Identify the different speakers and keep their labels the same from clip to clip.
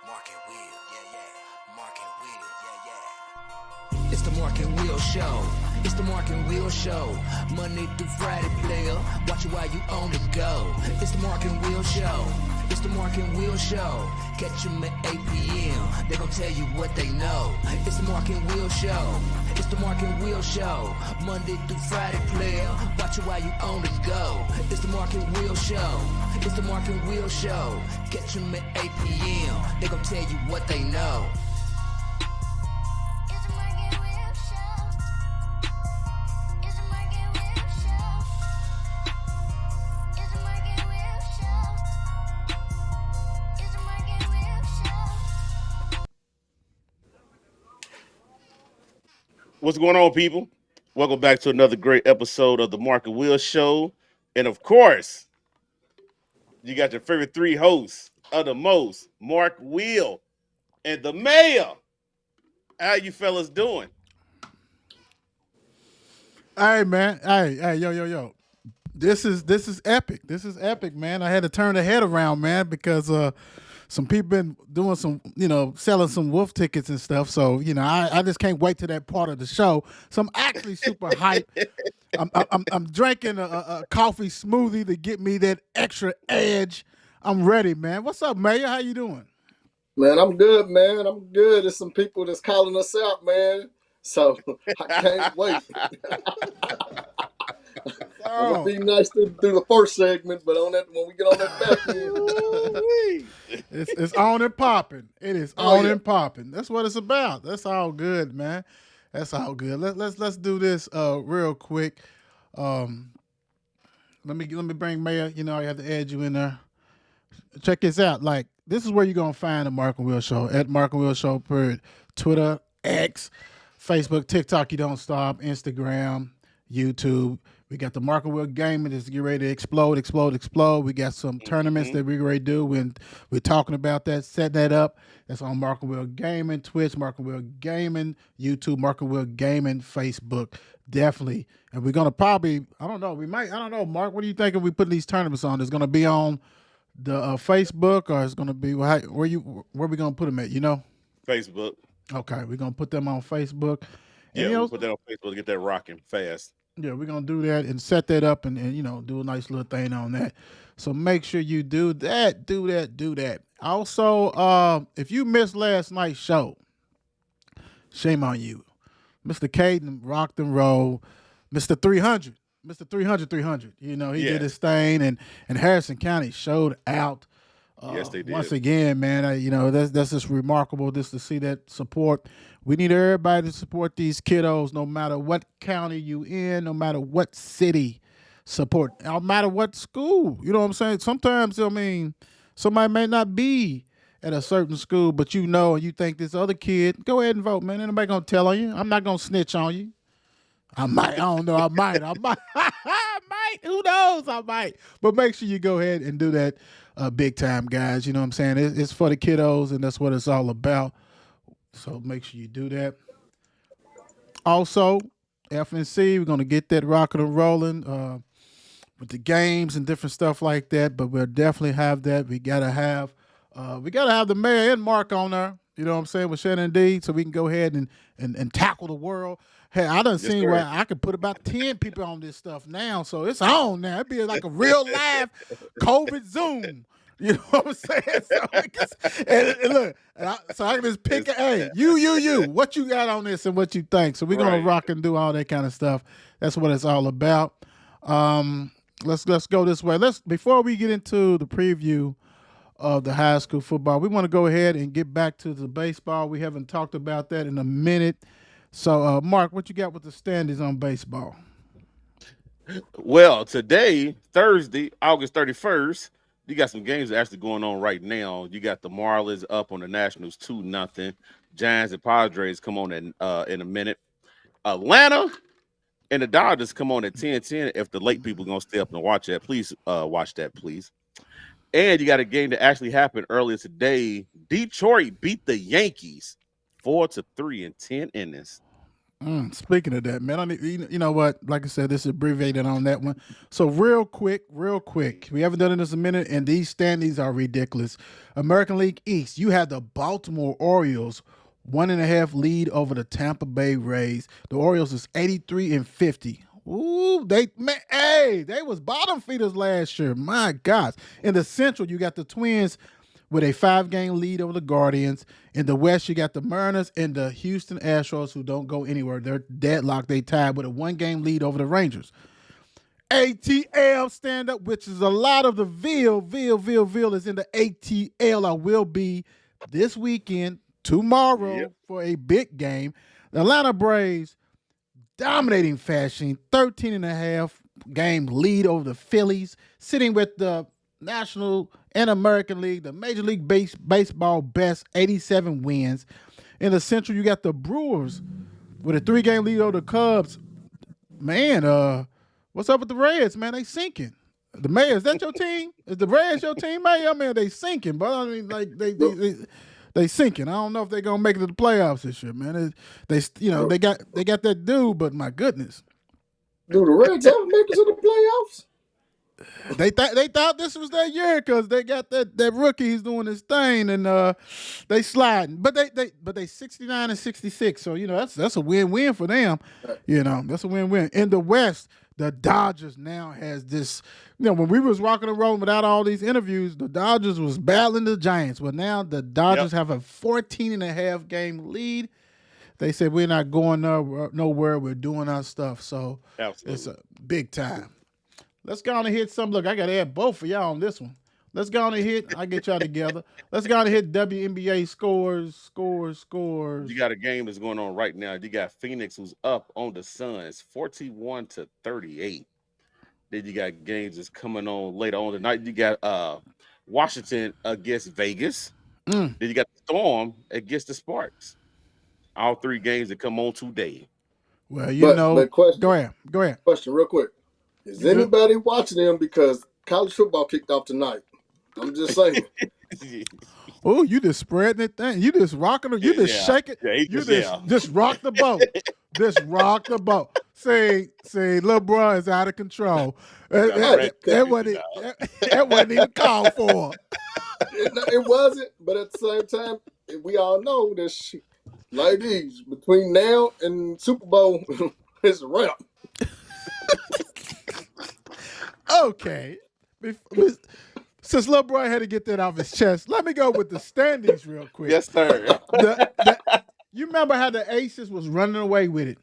Speaker 1: Mark and Will, yeah, yeah. Mark and Will, yeah, yeah.
Speaker 2: It's the Mark and Will Show. It's the Mark and Will Show. Monday through Friday, player. Watch it while you on the go. It's the Mark and Will Show. It's the Mark and Will Show. Catch them at 8 p.m. They gon' tell you what they know. It's the Mark and Will Show. It's the Mark and Will Show. Monday through Friday, player. Watch it while you on the go. It's the Mark and Will Show. It's the Mark and Will Show. Catch them at 8 p.m. They gon' tell you what they know.
Speaker 3: What's going on, people? Welcome back to another great episode of the Mark and Will Show. And of course, you got your favorite three hosts of the most, Mark, Will, and the mayor. How you fellas doing?
Speaker 4: Hey man, hey, yo. This is epic. This is epic, man. I had to turn the head around, man, because some people been doing some, selling some wolf tickets and stuff. So I just can't wait to that part of the show. So I'm actually super hyped. I'm drinking a coffee smoothie to get me that extra edge. I'm ready, man. What's up, Mayor? How you doing?
Speaker 5: Man, I'm good, man. I'm good. There's some people that's calling us out, man. So I can't wait. It would
Speaker 4: Oh,
Speaker 5: be nice to do the first segment, but on that when we get on that back end,
Speaker 4: it's on and popping. It is
Speaker 5: oh
Speaker 4: on
Speaker 5: yeah.
Speaker 4: and popping. That's what it's about. That's all good, man. That's all good. Let's do this real quick. Um, let me bring Mayor. I have to add you in there. Check this out. Like, this is where you're gonna find the Mark and Will Show at Mark and Will Show per Twitter, X, Facebook, TikTok. You don't stop. Instagram, YouTube. We got the Mark and Will Gaming that's getting ready to explode. We got some tournaments that we're ready to do when we're talking about that, setting that up. That's on Mark and Will Gaming, Twitch, Mark and Will Gaming, YouTube, Mark and Will Gaming, Facebook. Definitely. And we're gonna probably, I don't know, I don't know, Mark, what do you think if we put these tournaments on? It's gonna be on the Facebook, or it's gonna be where we gonna put them at?
Speaker 3: Facebook.
Speaker 4: Okay, we're gonna put them on Facebook, and
Speaker 3: Yeah, we'll put that on Facebook to get that rocking fast.
Speaker 4: yeah, we're gonna do that and set that up, and do a nice little thing on that. So make sure you do that, do that. Also, if you missed last night's show, shame on you. Mr. Caden rocked and roll. Mr. 300. Mr. 300. He did his thing, and Harrison County showed out.
Speaker 3: Yes, they did.
Speaker 4: Once again, man, that's just remarkable just to see that support. We need everybody to support these kiddos, no matter what county you in, no matter what city. Support, no matter what school. You know what I'm saying? Sometimes, somebody may not be at a certain school, but and you think this other kid, go ahead and vote, man. Ain't nobody gonna tell on you. I'm not gonna snitch on you. I might. I don't know. I might. I might. Who knows? I might. But make sure you go ahead and do that big time, guys. You know what I'm saying? It's for the kiddos, and that's what it's all about. So make sure you do that. Also, FNC, we're going to get that rocking and rolling with the games and different stuff like that. But we'll definitely have that. We got to have the mayor and Mark on there. You know what I'm saying, with Shannon D, so we can go ahead and tackle the world. Hey, I done seen where I could put about 10 people on this stuff now, so it's on now. It'd be like a real live COVID Zoom. You know what I'm saying? And look, so I can just pick, hey, you, what you got on this and what you think. So we're going to rock and do all that kind of stuff. That's what it's all about. Let's go this way. Before we get into the preview of the high school football, we want to go ahead and get back to the baseball. We haven't talked about that in a minute. So, Mark, what you got with the standings on baseball?
Speaker 3: Well, today, Thursday, August 31st, you got some games actually going on right now. You got the Marlins up on the Nationals 2-0. Giants and Padres come on in a minute. Atlanta and the Dodgers come on at 10:10. If the late people gonna stay up and watch that, please watch that, please. And you got a game that actually happened earlier today. Detroit beat the Yankees 4-3 in 10 innings.
Speaker 4: Speaking of that, man, I need, you know what? Like I said, this is abbreviated on that one. So real quick, we haven't done it in a minute, and these standings are ridiculous. American League East, you have the Baltimore Orioles 1.5 lead over the Tampa Bay Rays. The Orioles is 83-50. Ooh, they was bottom feeders last year. My gosh. In the Central, you got the Twins with a 5-game lead over the Guardians. In the West, you got the Mariners and the Houston Astros, who don't go anywhere. They're deadlocked. They tied with a 1-game lead over the Rangers. ATL stand up, which is a lot of the Ville is in the ATL. I will be this weekend, tomorrow,
Speaker 3: Yep.
Speaker 4: for a big game. The Atlanta Braves dominating fashion, 13.5 game lead over the Phillies, sitting with the National and American League, the Major League Baseball best, 87 wins. In the Central, you got the Brewers with a 3-game lead over the Cubs. Man, what's up with the Reds, man? They sinking. The Mayor, is that your team? Is the Reds your team, man? I mean, they sinking, but I mean, like they sinking. I don't know if they're gonna make it to the playoffs this year, man. They got that dude, but my goodness,
Speaker 5: Do the Reds ever make it to the playoffs?
Speaker 4: they thought this was their year because they got that rookie. He's doing his thing, and they sliding. But they 69-66. So that's a win-win for them. That's a win-win. In the West, the Dodgers now has this. When we was rocking and rolling without all these interviews, the Dodgers was battling the Giants. But now the Dodgers have a 14.5 game lead. They said we're not going nowhere. We're doing our stuff. So
Speaker 3: Absolutely.
Speaker 4: it's a big time. Let's go on and hit some. Look, I got to add both of y'all on this one. Let's go on and hit. I'll get y'all together. Let's go on and hit WNBA scores.
Speaker 3: You got a game that's going on right now. You got Phoenix, who's up on the Suns, 41-38. Then you got games that's coming on later on tonight. You got Washington against Vegas. Then you got the Storm against the Sparks. All 3 games that come on today.
Speaker 4: Well,
Speaker 5: But question,
Speaker 4: go ahead.
Speaker 5: question, real quick. Is
Speaker 4: You good?
Speaker 5: anybody watching them because college football kicked off tonight? I'm just saying.
Speaker 4: Oh, you just spreading it thing. You just rocking it. You just shaking.
Speaker 3: Yeah, he
Speaker 4: You
Speaker 3: just-
Speaker 4: just rock the boat. Just rock the boat. See, little bro is out of control. That wasn't even called for.
Speaker 5: It wasn't, but at the same time, we all know that ladies, between now and Super Bowl, it's a wrap.
Speaker 4: Okay. Since little boy had to get that off his chest, let me go with the standings real quick.
Speaker 3: Yes, sir.
Speaker 4: You remember how the Aces was running away with it?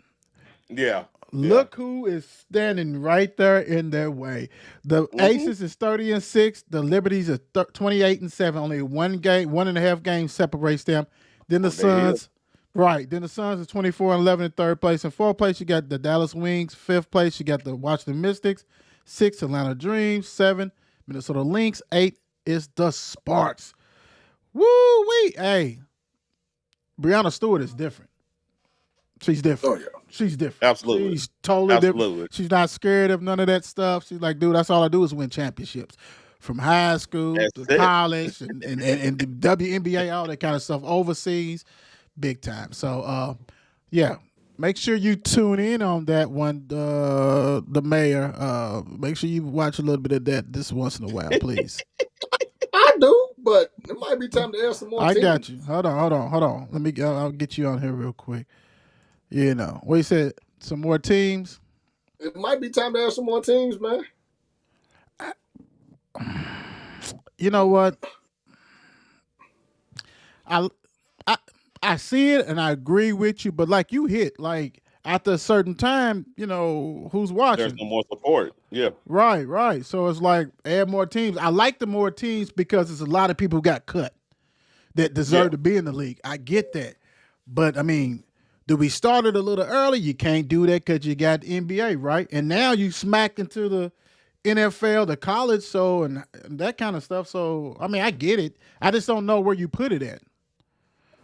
Speaker 3: Yeah.
Speaker 4: Look who is standing right there in their way. The Aces is 30-6. The Liberties is 28-7. Only 1.5 games separates them. Then the Suns, right? Then the Suns is 24-11 in third place. In fourth place, you got the Dallas Wings. Fifth place, you got the Washington Mystics. 6, Atlanta Dreams. 7, Minnesota Lynx. 8 is the Sparks. Woo wee! Hey, Breanna Stewart is different. She's different.
Speaker 5: Oh, yeah.
Speaker 4: She's different.
Speaker 3: Absolutely.
Speaker 4: She's totally
Speaker 3: Absolutely.
Speaker 4: different. She's not scared of none of that stuff. She's like, dude, that's all I do is win championships. From high school
Speaker 3: That's
Speaker 4: to
Speaker 3: it.
Speaker 4: college and the WNBA, all that kind of stuff overseas, big time. So, yeah, make sure you tune in on that one, the mayor. Make sure you watch a little bit of that this once in a while, please.
Speaker 5: I do, but it might be time to add some more
Speaker 4: I
Speaker 5: teams.
Speaker 4: got you. Hold on. I'll get you on here real quick. What you said? Some more teams?
Speaker 5: It might be time to add some more teams, man.
Speaker 4: You know what? I see it and I agree with you, but like you hit, like after a certain time, who's watching?
Speaker 3: There's no more support. Yeah.
Speaker 4: Right. So it's like add more teams. I like the more teams because there's a lot of people who got cut that deserve to be in the league. I get that. But I mean, do we start it a little early? You can't do that because you got the NBA, right? And now you smacked into the NFL, the college, and that kind of stuff. So, I mean, I get it. I just don't know where you put it at.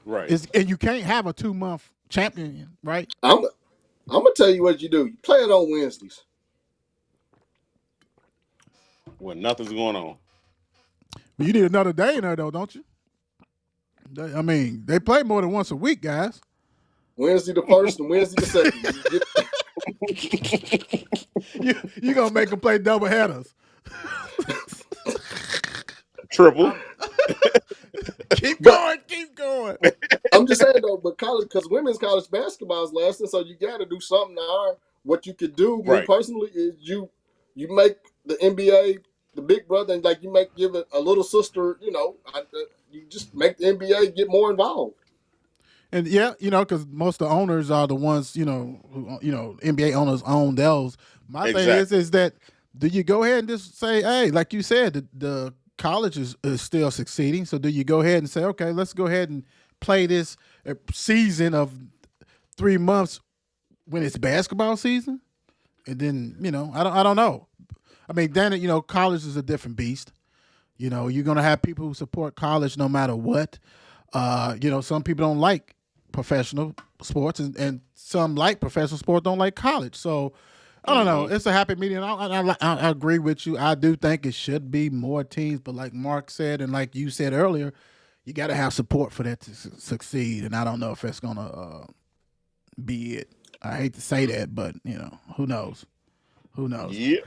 Speaker 3: Right.
Speaker 4: And you can't have a 2-month champion, right?
Speaker 5: I'm gonna tell you what you do. You play it on Wednesdays.
Speaker 3: When nothing's going on.
Speaker 4: Well, you need another day in there, though, don't you? They play more than once a week, guys.
Speaker 5: Wednesday the first and Wednesday the second. You get
Speaker 4: You gonna make them play double headers.
Speaker 3: Triple.
Speaker 4: Keep
Speaker 5: but
Speaker 4: going, keep going.
Speaker 5: I'm just saying though, but college because women's college basketball is lasting, so you got to do something now. What you could do, me
Speaker 3: Right.
Speaker 5: personally, is you make the NBA the big brother, and like you make give it a little sister. You just make the NBA get more involved.
Speaker 4: And yeah, because most of the owners are the ones, who, NBA owners own those. My thing
Speaker 3: Exactly.
Speaker 4: is that do you go ahead and just say, hey, like you said, the college is still succeeding. So do you go ahead and say, okay, let's go ahead and play this season of 3 months when it's basketball season? And then, I don't know. I mean, then, college is a different beast. You're gonna have people who support college no matter what. Some people don't like professional sports, and some like professional sports, don't like college. So I don't know. It's a happy medium. I agree with you. I do think it should be more teams, but like Mark said, and like you said earlier, you got to have support for that to succeed. And I don't know if it's gonna be it. I hate to say that, but who knows? Who knows?
Speaker 3: Yeah.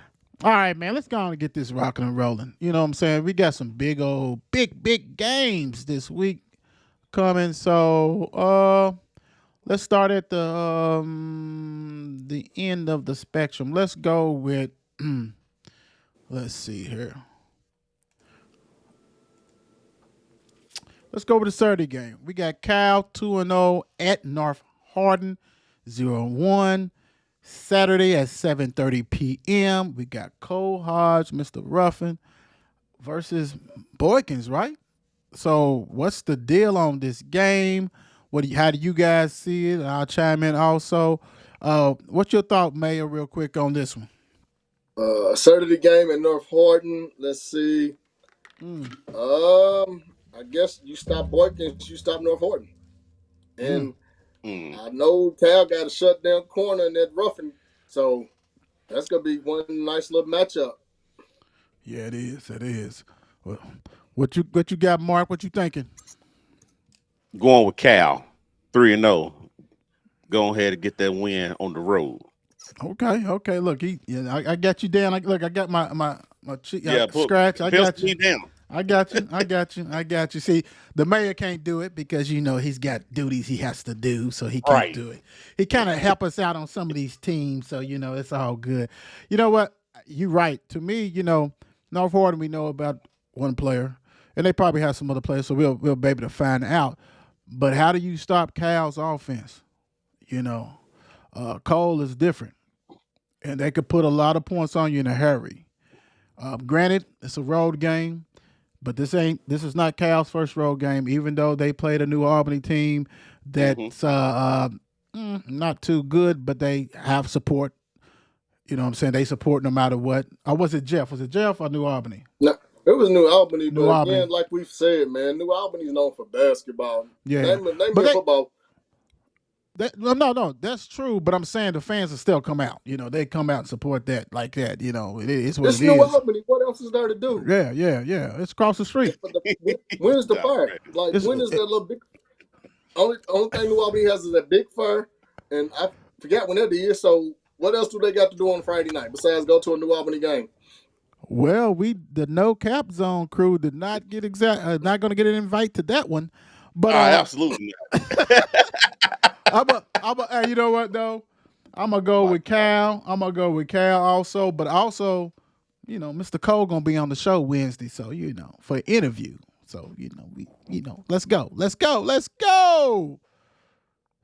Speaker 4: All right, man, let's go on and get this rocking and rolling. You know what I'm saying? We got some big games this week coming. So let's start at the end of the spectrum. Let's go with let's see here. Let's go with the Saturday game. We got Cal 2-0 at North Hardin 0-1. Saturday at 7:30 p.m. We got Cole Hodge, Mr. Ruffin, versus Boykins, right? So what's the deal on this game? How do you guys see it? I'll chime in also. What's your thought, Mayor, real quick on this one?
Speaker 5: Saturday game at North Horton. Let's see. I guess you stop Boykins, you stop North Horton, and I know Cal got a shutdown corner in that Ruffin, so that's gonna be one nice little matchup.
Speaker 4: Yeah, it is. It is. Well, what you got, Mark? What you thinking?
Speaker 3: Going with Cal, 3-0. Go ahead and get that win on the road.
Speaker 4: Okay. Look, I got you down. I got my cheek
Speaker 3: Yeah, put
Speaker 4: scratch. I got
Speaker 3: pencil me
Speaker 4: you.
Speaker 3: down.
Speaker 4: I got you. See, the mayor can't do it because he's got duties he has to do, so he can't
Speaker 3: Right.
Speaker 4: do it. He kind of help us out on some of these teams, so it's all good. You know what? You're right. To me, North Florida, we know about one player, and they probably have some other players, so we'll be able to find out. But how do you stop Cal's offense? Cole is different, and they could put a lot of points on you in a hurry. Granted, it's a road game. But this is not Cal's first road game, even though they played a New Albany team that's not too good, but they have support. You know what I'm saying? They support no matter what. Or was it Jeff? Was it Jeff or New Albany?
Speaker 5: No, it was New Albany,
Speaker 4: New
Speaker 5: but
Speaker 4: Albany.
Speaker 5: again, like we've said, man, New Albany's known for basketball.
Speaker 4: Yeah.
Speaker 5: Name me
Speaker 4: But
Speaker 5: a football.
Speaker 4: No, that's true. But I'm saying the fans will still come out. They come out and support that like that. It's what
Speaker 5: It's
Speaker 4: it
Speaker 5: New
Speaker 4: is.
Speaker 5: Albany. What else is there to do?
Speaker 4: Yeah. It's across the street.
Speaker 5: But when is the fire? Like
Speaker 4: It's-
Speaker 5: when is that little big? Only thing New Albany has is that big fire, and I forgot when that is. So what else do they got to do on Friday night besides go to a New Albany game?
Speaker 4: Well, the no cap zone crew did not get not going to get an invite to that one, but
Speaker 3: Absolutely not.
Speaker 4: hey, you know what though? I'm gonna go with Cal. Also, but also, Mr. Cole gonna be on the show Wednesday, so for an interview. So let's go.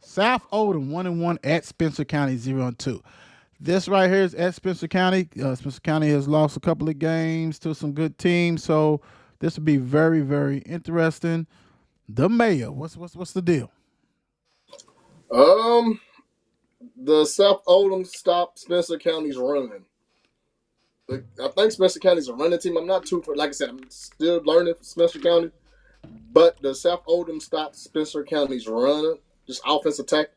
Speaker 4: South Oldham 1-1 at Spencer County 0-2. This right here is at Spencer County. Spencer County has lost a couple of games to some good teams, so this will be very, very interesting. The mayor, what's the deal?
Speaker 5: The South Oldham stopped Spencer County's run. I think Spencer County's a running team. I'm not too, like I said, I'm still learning from Spencer County, but the South Oldham stopped Spencer County's run, just offense attack.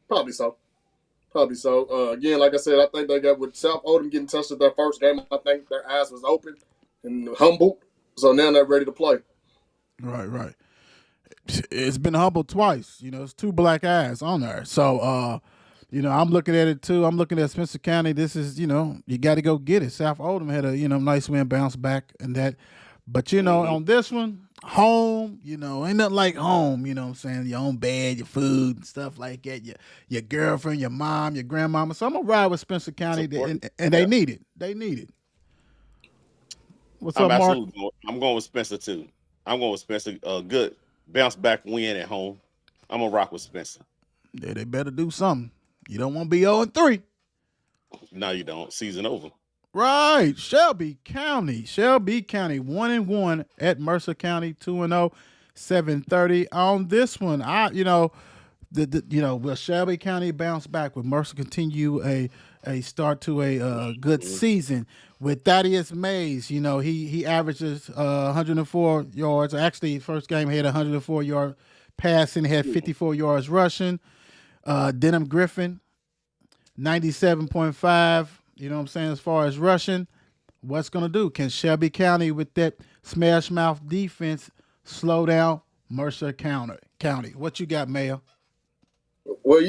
Speaker 5: Probably so. Again, like I said, I think they got with South Oldham getting touched at their first game. I think their eyes was open and humbled, so now they're ready to play.
Speaker 4: Right. It's been humbled twice. It's two black eyes on there. So, I'm looking at it too. I'm looking at Spencer County. This is, you got to go get it. South Oldham had a, nice win, bounce back and that. But, on this one, home, ain't nothing like home, what I'm saying? Your own bed, your food and stuff like that. Your girlfriend, your mom, your grandmama. So I'm going to ride with Spencer County, and they need it. They need it. What's
Speaker 3: I'm
Speaker 4: up, Mark?
Speaker 3: absolutely going. I'm going with Spencer too. I'm going with Spencer. A good bounce back win at home. I'm gonna rock with Spencer.
Speaker 4: Yeah, they better do something. You don't want to be 0-3.
Speaker 3: No, you don't. Season over.
Speaker 4: Right. Shelby County. 1-1 at Mercer County, 2-0, 7:30 on this one. Will Shelby County bounce back? Will Mercer continue a start to a good season? With Thaddeus Mays, he averages 104 yards. Actually, first game he had 104 yard passing, had 54 yards rushing. Denham Griffin, 97.5. You know what I'm saying? As far as rushing, what's going to do? Can Shelby County, with that smash mouth defense, slow down Mercer County? What you got, Mayor?
Speaker 5: Well,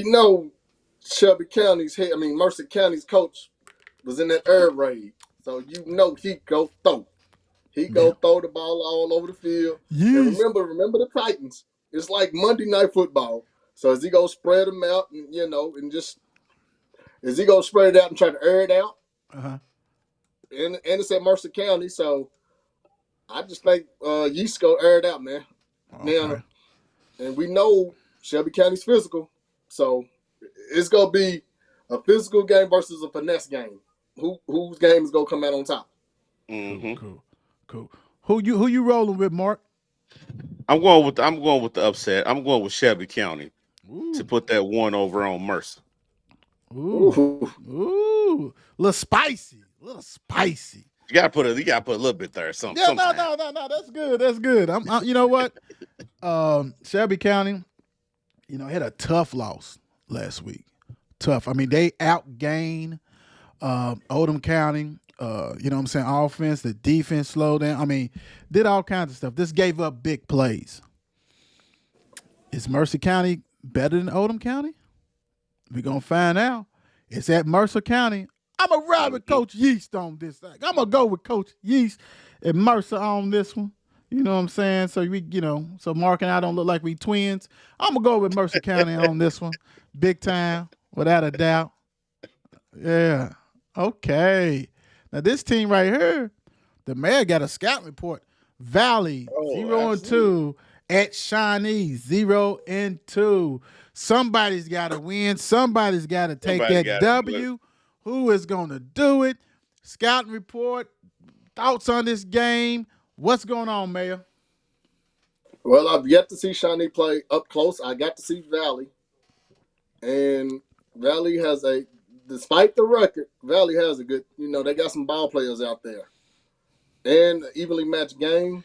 Speaker 5: Mercer County's coach was in that air raid. So he go throw. He go throw the ball all over the field.
Speaker 4: Yes.
Speaker 5: And remember the Titans. It's like Monday Night Football. So is he gonna spread them out is he gonna spread it out and try to air it out?
Speaker 4: Uh-huh.
Speaker 5: And it's at Mercer County, so I just think Yeast go air it out, man.
Speaker 4: Okay.
Speaker 5: Now, and we know Shelby County's physical, so it's gonna be a physical game versus a finesse game. Whose game is gonna come out on top?
Speaker 3: Mm-hmm.
Speaker 4: Cool. Who you rolling with, Mark?
Speaker 3: I'm going with the upset. I'm going with Shelby County to put that one over on Mercer.
Speaker 4: Ooh. Little spicy.
Speaker 3: You gotta put a little bit there. Something.
Speaker 4: Yeah, no. That's good. I'm you know what? Shelby County, had a tough loss last week. Tough. I mean, they outgained Oldham County. You know what I'm saying? Offense, the defense slowed down. I mean, did all kinds of stuff. This gave up big plays. Is Mercer County better than Oldham County? We're going to find out. It's at Mercer County. I'm going to ride with Coach Yeast on this thing. I'm going to go with Coach Yeast and Mercer on this one. You know what I'm saying? So so Mark and I don't look like we twins. I'm going to go with Mercer County on this one. Big time, without a doubt. Yeah. Okay. Now this team right here, the mayor got a scout report. Valley 0-2 at Shawnee 0-2. Somebody's got to win. Somebody's got to take that W. Who is going to do it? Scouting report. Thoughts on this game? What's going on, Mayor?
Speaker 5: Well, I've yet to see Shawnee play up close. I got to see Valley, and Valley has despite the record, Valley has a good, they got some ball players out there. And evenly matched game.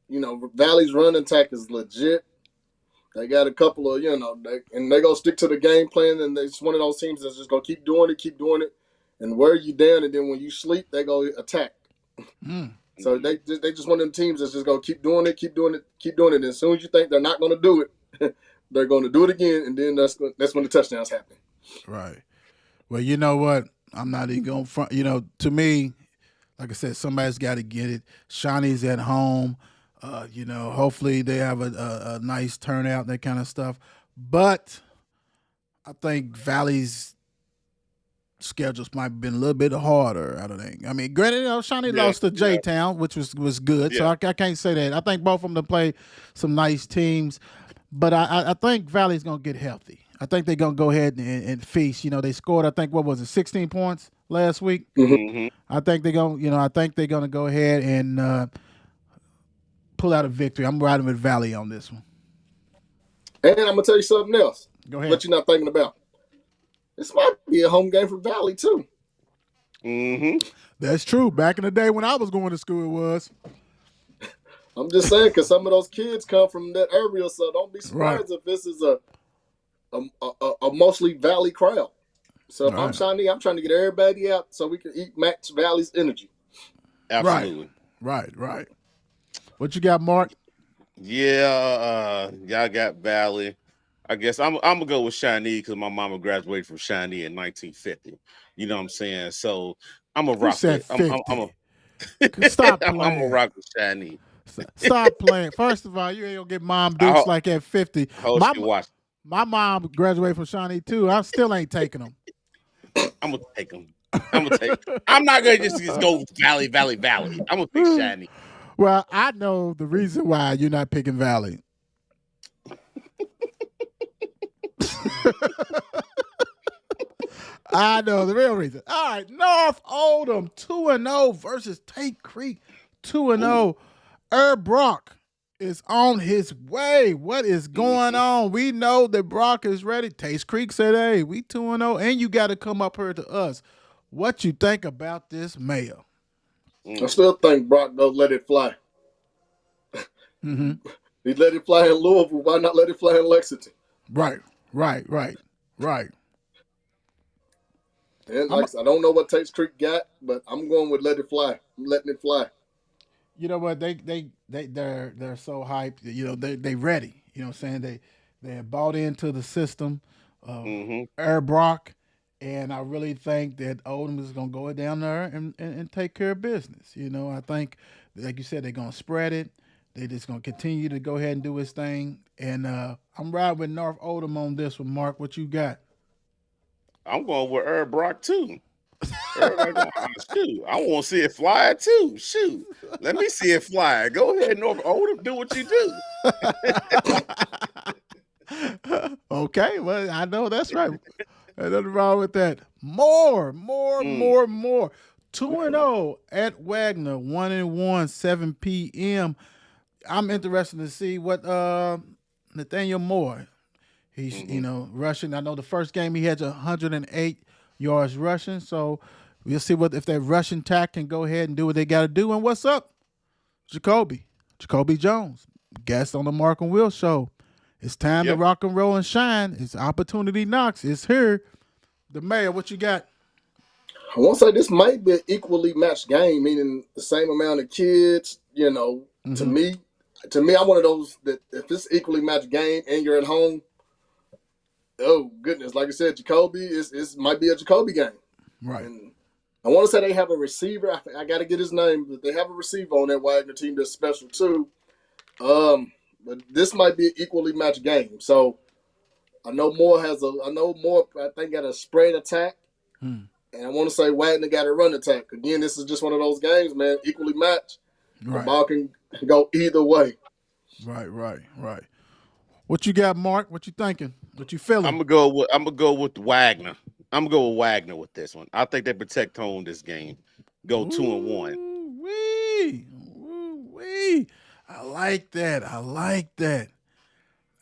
Speaker 5: Valley's run attack is legit. They got a couple of, they're going to stick to the game plan, and it's one of those teams that's just going to keep doing it, and wear you down, and then when you sleep, they go attack. So they just one of them teams that's just going to keep doing it. And as soon as you think they're not going to do it, they're going to do it again, and then that's when the touchdowns happen.
Speaker 4: Right. Well, you know what? I'm not even going to front. To me, like I said, somebody's got to get it. Shawnee's at home. Hopefully they have a nice turnout and that kind of stuff. But I think Valley's schedules might have been a little bit harder. I don't think. I mean, granted, Shawnee lost to J-Town, which was good. Yeah. So I can't say that. I think both of them play some nice teams. But I think Valley's going to get healthy. I think they're going to go ahead and feast. They scored, I think, 16 points last week?
Speaker 3: Mm-hmm.
Speaker 4: I think they're going to go ahead and pull out a victory. I'm riding with Valley on this one.
Speaker 5: And I'm going to tell you something else.
Speaker 4: Go ahead.
Speaker 5: What you're not thinking about. This might be a home game for Valley, too.
Speaker 3: Mm-hmm.
Speaker 4: That's true. Back in the day when I was going to school, it was.
Speaker 5: I'm just saying, because some of those kids come from that area, so don't be surprised if this is a mostly Valley crowd. So if I'm Shawnee, I'm trying to get everybody out so we can match Valley's energy.
Speaker 3: Absolutely.
Speaker 4: Right. What you got, Mark?
Speaker 3: Yeah, y'all got Valley. I guess I'm gonna go with Shawnee because my mama graduated from Shawnee in 1950. You know what I'm saying? So I'm gonna
Speaker 4: Who
Speaker 3: rock
Speaker 4: said
Speaker 3: with I'm
Speaker 4: 50?
Speaker 3: a
Speaker 4: Stop
Speaker 3: I'm gonna
Speaker 4: playing.
Speaker 3: rock with Shawnee.
Speaker 4: Stop playing. First of all, you ain't gonna get Mom
Speaker 3: I
Speaker 4: Dukes like at 50.
Speaker 3: hope
Speaker 4: My
Speaker 3: she watch.
Speaker 4: my mom graduated from Shawnee too. I still ain't taking them.
Speaker 3: I'm gonna take them. I'm gonna take. I'm not gonna just go Valley, Valley, Valley. I'm gonna pick Shawnee.
Speaker 4: Well, I know the reason why you're not picking Valley. I know the real reason. All right, North Oldham 2-0 versus Tate Creek 2-0.
Speaker 3: Ooh.
Speaker 4: Herb Brock is on his way. What is going
Speaker 3: Mhm,
Speaker 4: on? We know that Brock is ready. Tate Creek said, "Hey, we 2-0, and you got to come up here to us." What you think about this, Mayor?
Speaker 5: I
Speaker 3: mm.
Speaker 5: still think Brock go let it fly.
Speaker 4: Mm-hmm.
Speaker 5: He let it fly in Louisville. Why not let it fly in Lexington?
Speaker 4: Right, right.
Speaker 5: And
Speaker 4: I'm
Speaker 5: like I said, I don't know what Tate's Creek got, but I'm going with let it fly. I'm letting it fly.
Speaker 4: you know what they're so hyped. You know they ready. You know what I'm saying they have bought into the system of
Speaker 3: Mhm.
Speaker 4: Air Brock, and I really think that Oldham is going to go down there and take care of business. You know, I think like you said they're going to spread it. They're just going to continue to go ahead and do his thing. And I'm riding with North Oldham on this one. Mark, what you got?
Speaker 3: I'm going with Herb Brock too. Everybody going, shoot. I want to see it fly too. Shoot. Let me see it fly. Go ahead, North Oldham. Do what you do.
Speaker 4: Okay, well I know that's right. There's nothing wrong with that. More. 2-0 at Wagner, 1-1, 7 p.m. I'm interested to see what Nathaniel Moore. He's
Speaker 3: Mm-hmm.
Speaker 4: rushing. I know the first game he had 108 yards rushing, so we'll see what if that rushing attack can go ahead and do what they got to do. And what's up, Jacoby Jones, guest on the Mark and Will show. It's time to
Speaker 3: Yep.
Speaker 4: rock and roll and shine. It's opportunity knocks. It's here. The mayor, what you got?
Speaker 5: I want to say this might be an equally matched game, meaning the same amount of kids. To
Speaker 4: Mm-hmm.
Speaker 5: me, I'm one of those that if it's equally matched game and you're at home, oh goodness, like I said, Jacoby is might be a Jacoby game.
Speaker 4: Right.
Speaker 5: And I want to say they have a receiver. I got to get his name, but they have a receiver on that Wagner team that's special too. But this might be an equally matched game. So I know Moore. I think got a spread attack,
Speaker 4: Hmm.
Speaker 5: and I want to say Wagner got a run attack. Again, this is just one of those games, man. Equally matched. The
Speaker 4: Right.
Speaker 5: ball can go either way.
Speaker 4: Right. What you got, Mark? What you thinking? What you feeling?
Speaker 3: I'm gonna go with Wagner. I'm gonna go with Wagner with this one. I think they protect home this game. Go 2-1.
Speaker 4: Ooh wee. Ooh wee. I like that.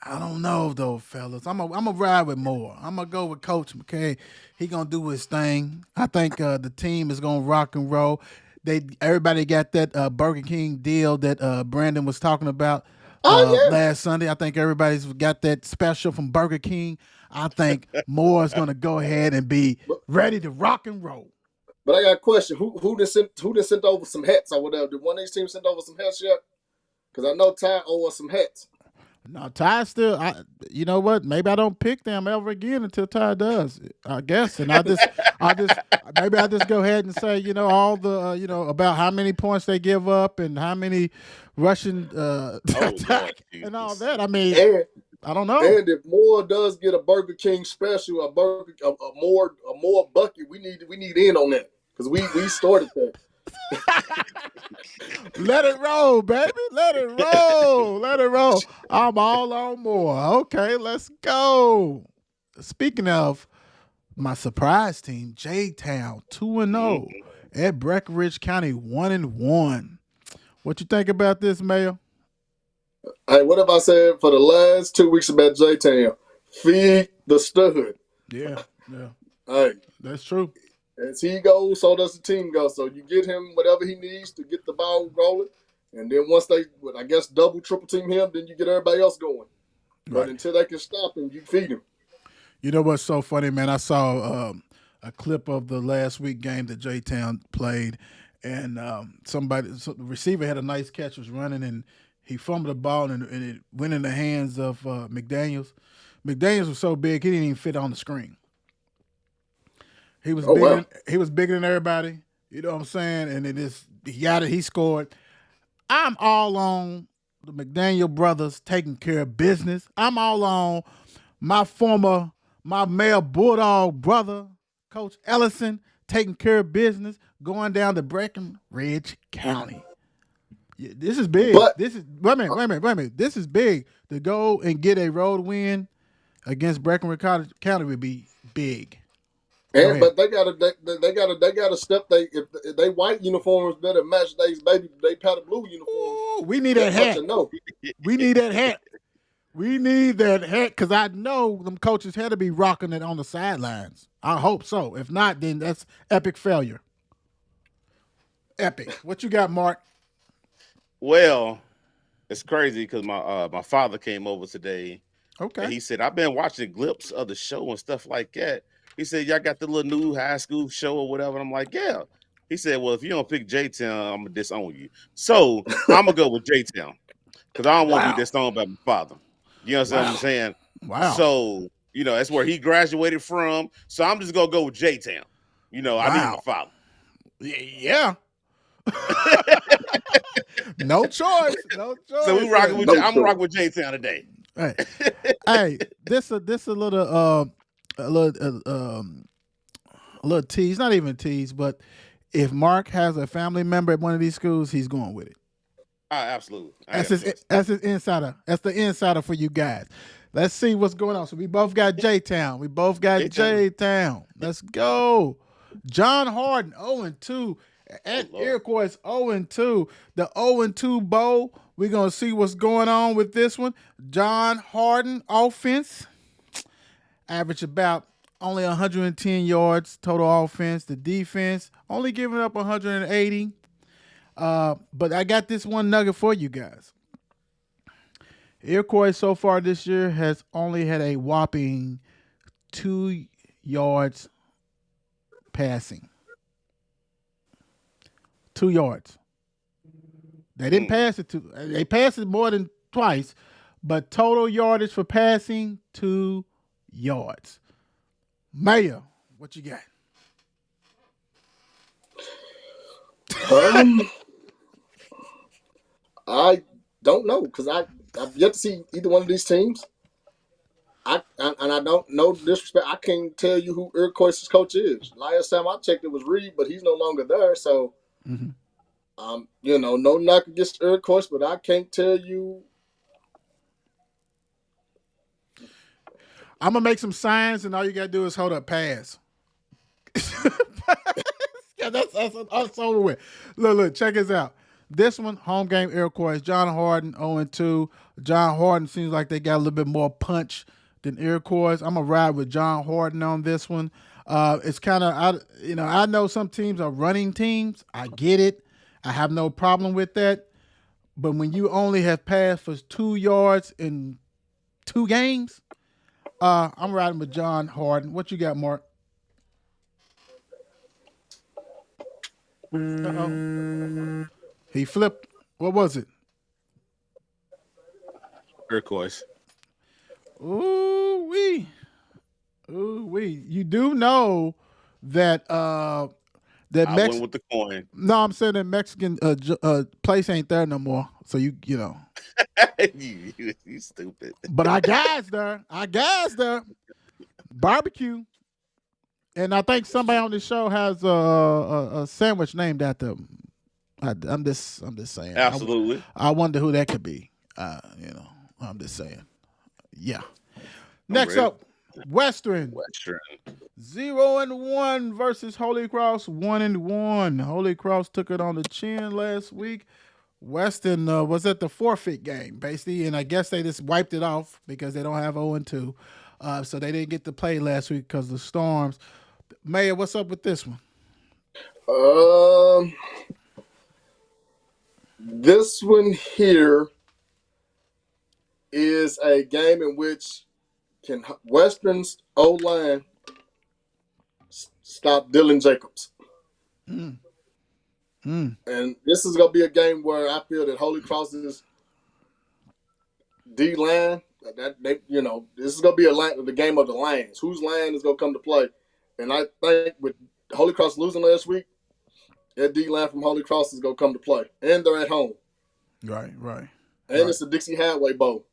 Speaker 4: I don't know though, fellas. I'm a ride with Moore. I'm gonna go with Coach McKay. He gonna do his thing. I think the team is gonna rock and roll. Everybody got that Burger King deal that Brandon was talking about
Speaker 5: Oh yeah,
Speaker 4: last Sunday. I think everybody's got that special from Burger King. I think Moore is gonna go ahead and be
Speaker 5: but
Speaker 4: ready to rock and roll.
Speaker 5: but I got a question. Who done sent over some hats or whatever? Did one of these teams send over some hats yet? Because I know Ty owe us some hats.
Speaker 4: No, Ty still. You know what? Maybe I don't pick them ever again until Ty does. I guess, and maybe I just go ahead and say, all the, about how many points they give up and how many Russian
Speaker 3: Oh Lord
Speaker 4: attack and all
Speaker 3: Jesus.
Speaker 4: that. I mean,
Speaker 5: And
Speaker 4: I don't know.
Speaker 5: and if Moore does get a Burger King special, a more bucket, we need in on that because we started that.
Speaker 4: Let it roll, baby. Let it roll. Let it roll. I'm all on more. Okay, let's go. Speaking of my surprise team, J Town 2-0
Speaker 3: Mhm.
Speaker 4: at Breckinridge County 1-1. What you think about this, Mayor?
Speaker 5: Hey, what have I said for the last 2 weeks about J Town? Feed the stud.
Speaker 4: Yeah, yeah,
Speaker 5: Hey,
Speaker 4: that's true.
Speaker 5: as he goes, so does the team go. So you get him whatever he needs to get the ball rolling, and then once they, I guess, double, triple team him, then you get everybody else going. But
Speaker 4: Right.
Speaker 5: until they can stop him, you feed him.
Speaker 4: You know what's so funny, man? I saw a clip of the last week game that J Town played, and the receiver had a nice catch, was running, and He fumbled the ball and it went in the hands of McDaniels. McDaniels was so big he didn't even fit on the screen. He was
Speaker 5: Oh
Speaker 4: bigger.
Speaker 5: wow.
Speaker 4: Than everybody. You know what I'm saying? And it is he got it. He scored. I'm all on the McDaniel brothers taking care of business. I'm all on my male bulldog brother, Coach Ellison, taking care of business, going down to Breckenridge County. Yeah, this is big.
Speaker 5: But
Speaker 4: This is wait a minute. This is big to go and get a road win against Breckenridge County would be big. Go ahead.
Speaker 5: but they gotta step if they white uniforms better match they powder blue uniforms.
Speaker 4: Ooh, we need that
Speaker 5: That much I
Speaker 4: hat.
Speaker 5: know.
Speaker 4: We need that hat. We need that hat because I know them coaches had to be rocking it on the sidelines. I hope so. If not, then that's epic failure. Epic. What you got, Mark?
Speaker 3: Well, it's crazy because my father came over today and
Speaker 4: Okay.
Speaker 3: he said, I've been watching clips of the show and stuff like that. He said, y'all got the little new high school show or whatever. And I'm like, yeah. He said, well, if you don't pick J Town, I'm gonna disown you. So I'm gonna go with J Town because I don't want to be
Speaker 4: Wow.
Speaker 3: disowned by my father. You know what I'm
Speaker 4: Wow.
Speaker 3: saying?
Speaker 4: Wow.
Speaker 3: So, that's where he graduated from. So I'm just gonna go with J Town. I need my
Speaker 4: Wow.
Speaker 3: father.
Speaker 4: Yeah. No choice. No
Speaker 3: So we
Speaker 4: choice.
Speaker 3: rocking with
Speaker 5: No
Speaker 3: I'm
Speaker 5: choice.
Speaker 3: rocking with J Town today.
Speaker 4: Hey, hey, this a little a little tease, not even tease, but if Mark has a family member at one of these schools, he's going with it.
Speaker 3: Absolutely. I ain't got a choice.
Speaker 4: That's his insider. That's the insider for you guys. Let's see what's going on. So we both got J Town. We both got
Speaker 3: J Town.
Speaker 4: J Town. Let's go. John Harden 0-2
Speaker 3: Oh
Speaker 4: at
Speaker 3: Lord.
Speaker 4: Iroquois 0-2. The 0-2 bowl. We're gonna see what's going on with this one. John Harden offense average about only 110 yards total offense. The defense only giving up 180. But I got this one nugget for you guys. Iroquois so far this year has only had a whopping 2 yards passing. 2 yards. They didn't
Speaker 3: Mm.
Speaker 4: pass it to. They passed it more than twice, but total yardage for passing 2 yards. Mayor, what you got?
Speaker 5: Um, I don't know because I've yet to see either one of these teams. And I don't know disrespect. I can't tell you who Iroquois' coach is. Last time I checked, it was Reed, but he's no longer there. So,
Speaker 4: Mm-hmm.
Speaker 5: no knock against Iroquois, but I can't tell you.
Speaker 4: I'm gonna make some signs, and all you gotta do is hold up, pass. Yeah, that's over with. Look, check this out. This one, home game Iroquois. John Harden 0-2. John Harden seems like they got a little bit more punch than Iroquois. I'm gonna ride with John Harden on this one. It's kind of I know some teams are running teams. I get it. I have no problem with that. But when you only have passed for 2 yards in 2 games, I'm riding with John Harden. What you got, Mark? Uh-oh. He flipped. What was it?
Speaker 3: Turquoise.
Speaker 4: Ooh wee. Ooh wee. You do know that that
Speaker 3: I went
Speaker 4: Mex
Speaker 3: with the coin.
Speaker 4: no, I'm saying that Mexican place ain't there no more. So you know.
Speaker 3: you stupid.
Speaker 4: But I guys there. I guys there. Barbecue. And I think somebody on this show has a sandwich named after him. I'm just saying.
Speaker 3: Absolutely.
Speaker 4: I wonder who that could be. I'm just saying. Yeah.
Speaker 3: I'm
Speaker 4: Next
Speaker 3: ready.
Speaker 4: up, Western
Speaker 3: Western.
Speaker 4: 0-1 versus Holy Cross 1-1. Holy Cross took it on the chin last week. Western was at the forfeit game basically, and I guess they just wiped it off because they don't have 0-2, so they didn't get to play last week because of the storms. Mayor, what's up with this one?
Speaker 5: Um, this one here is a game in which can Western's O line stop Dylan Jacobs.
Speaker 4: Mm. Mm.
Speaker 5: And this is going to be a game where I feel that Holy Cross's D line. This is gonna be the game of the lanes. Whose line is gonna come to play? And I think with Holy Cross losing last week, that D line from Holy Cross is gonna come to play, and they're at home,
Speaker 4: Right, right,
Speaker 5: and
Speaker 4: right.
Speaker 5: it's the Dixie Highway Bowl.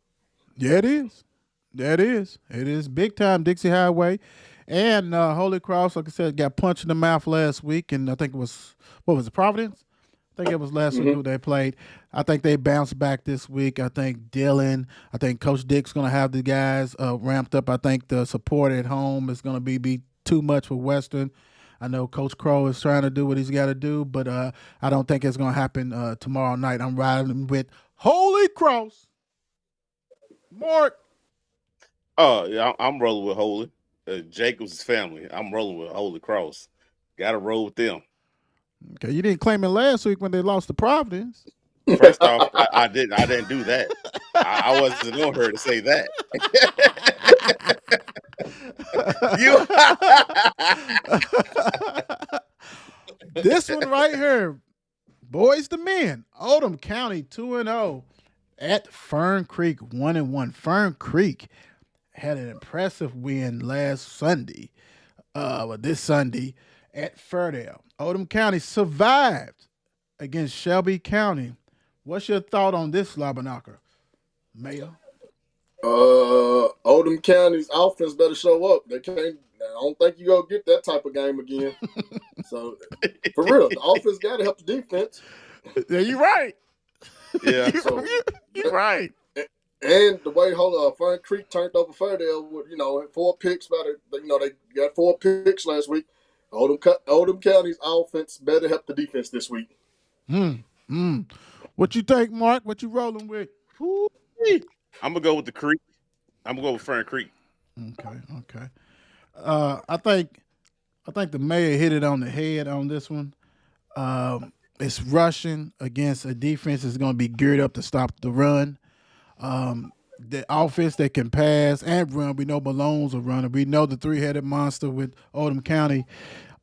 Speaker 4: Yeah, it is. Yeah, it is. It is big time Dixie Highway. And Holy Cross, like I said, got punched in the mouth last week, and I think it was what was it, Providence? I think it was last week
Speaker 5: Mm-hmm.
Speaker 4: who they played. I think they bounced back this week. I think Dylan, I think Coach Dick's going to have the guys ramped up. I think the support at home is going to be too much for Western. I know Coach Crow is trying to do what he's got to do, but I don't think it's going to happen tomorrow night. I'm riding with Holy Cross. Mark.
Speaker 3: Oh, yeah, I'm rolling with Holy. Jacob's family. I'm rolling with Holy Cross. Got to roll with them.
Speaker 4: Okay, you didn't claim it last week when they lost to Providence.
Speaker 3: First off, I didn't do that. I wasn't on her to say that. You
Speaker 4: This one right here, boys to men, Oldham County 2-0 at Fern Creek 1-1. Fern Creek had an impressive win last Sunday, this Sunday at Ferdale. Oldham County survived against Shelby County. What's your thought on this, Labanaker, Mayor?
Speaker 5: Oldham County's offense better show up. They can't. I don't think you gonna get that type of game again. So, for real, the offense got to help the defense.
Speaker 4: Yeah, you're right.
Speaker 3: Yeah.
Speaker 5: So,
Speaker 4: You're right.
Speaker 5: and the way Fern Creek turned over Fairdale with 4 picks they got 4 picks last week. Oldham County's offense better help the defense this week.
Speaker 4: What you think, Mark? What you rolling with?
Speaker 3: I'm gonna go with the Creek. I'm gonna go with Fern Creek.
Speaker 4: Okay. I think the mayor hit it on the head on this one. It's rushing against a defense that's going to be geared up to stop the run. The offense that can pass and run, we know Malone's a runner. We know the 3-headed monster with Oldham County.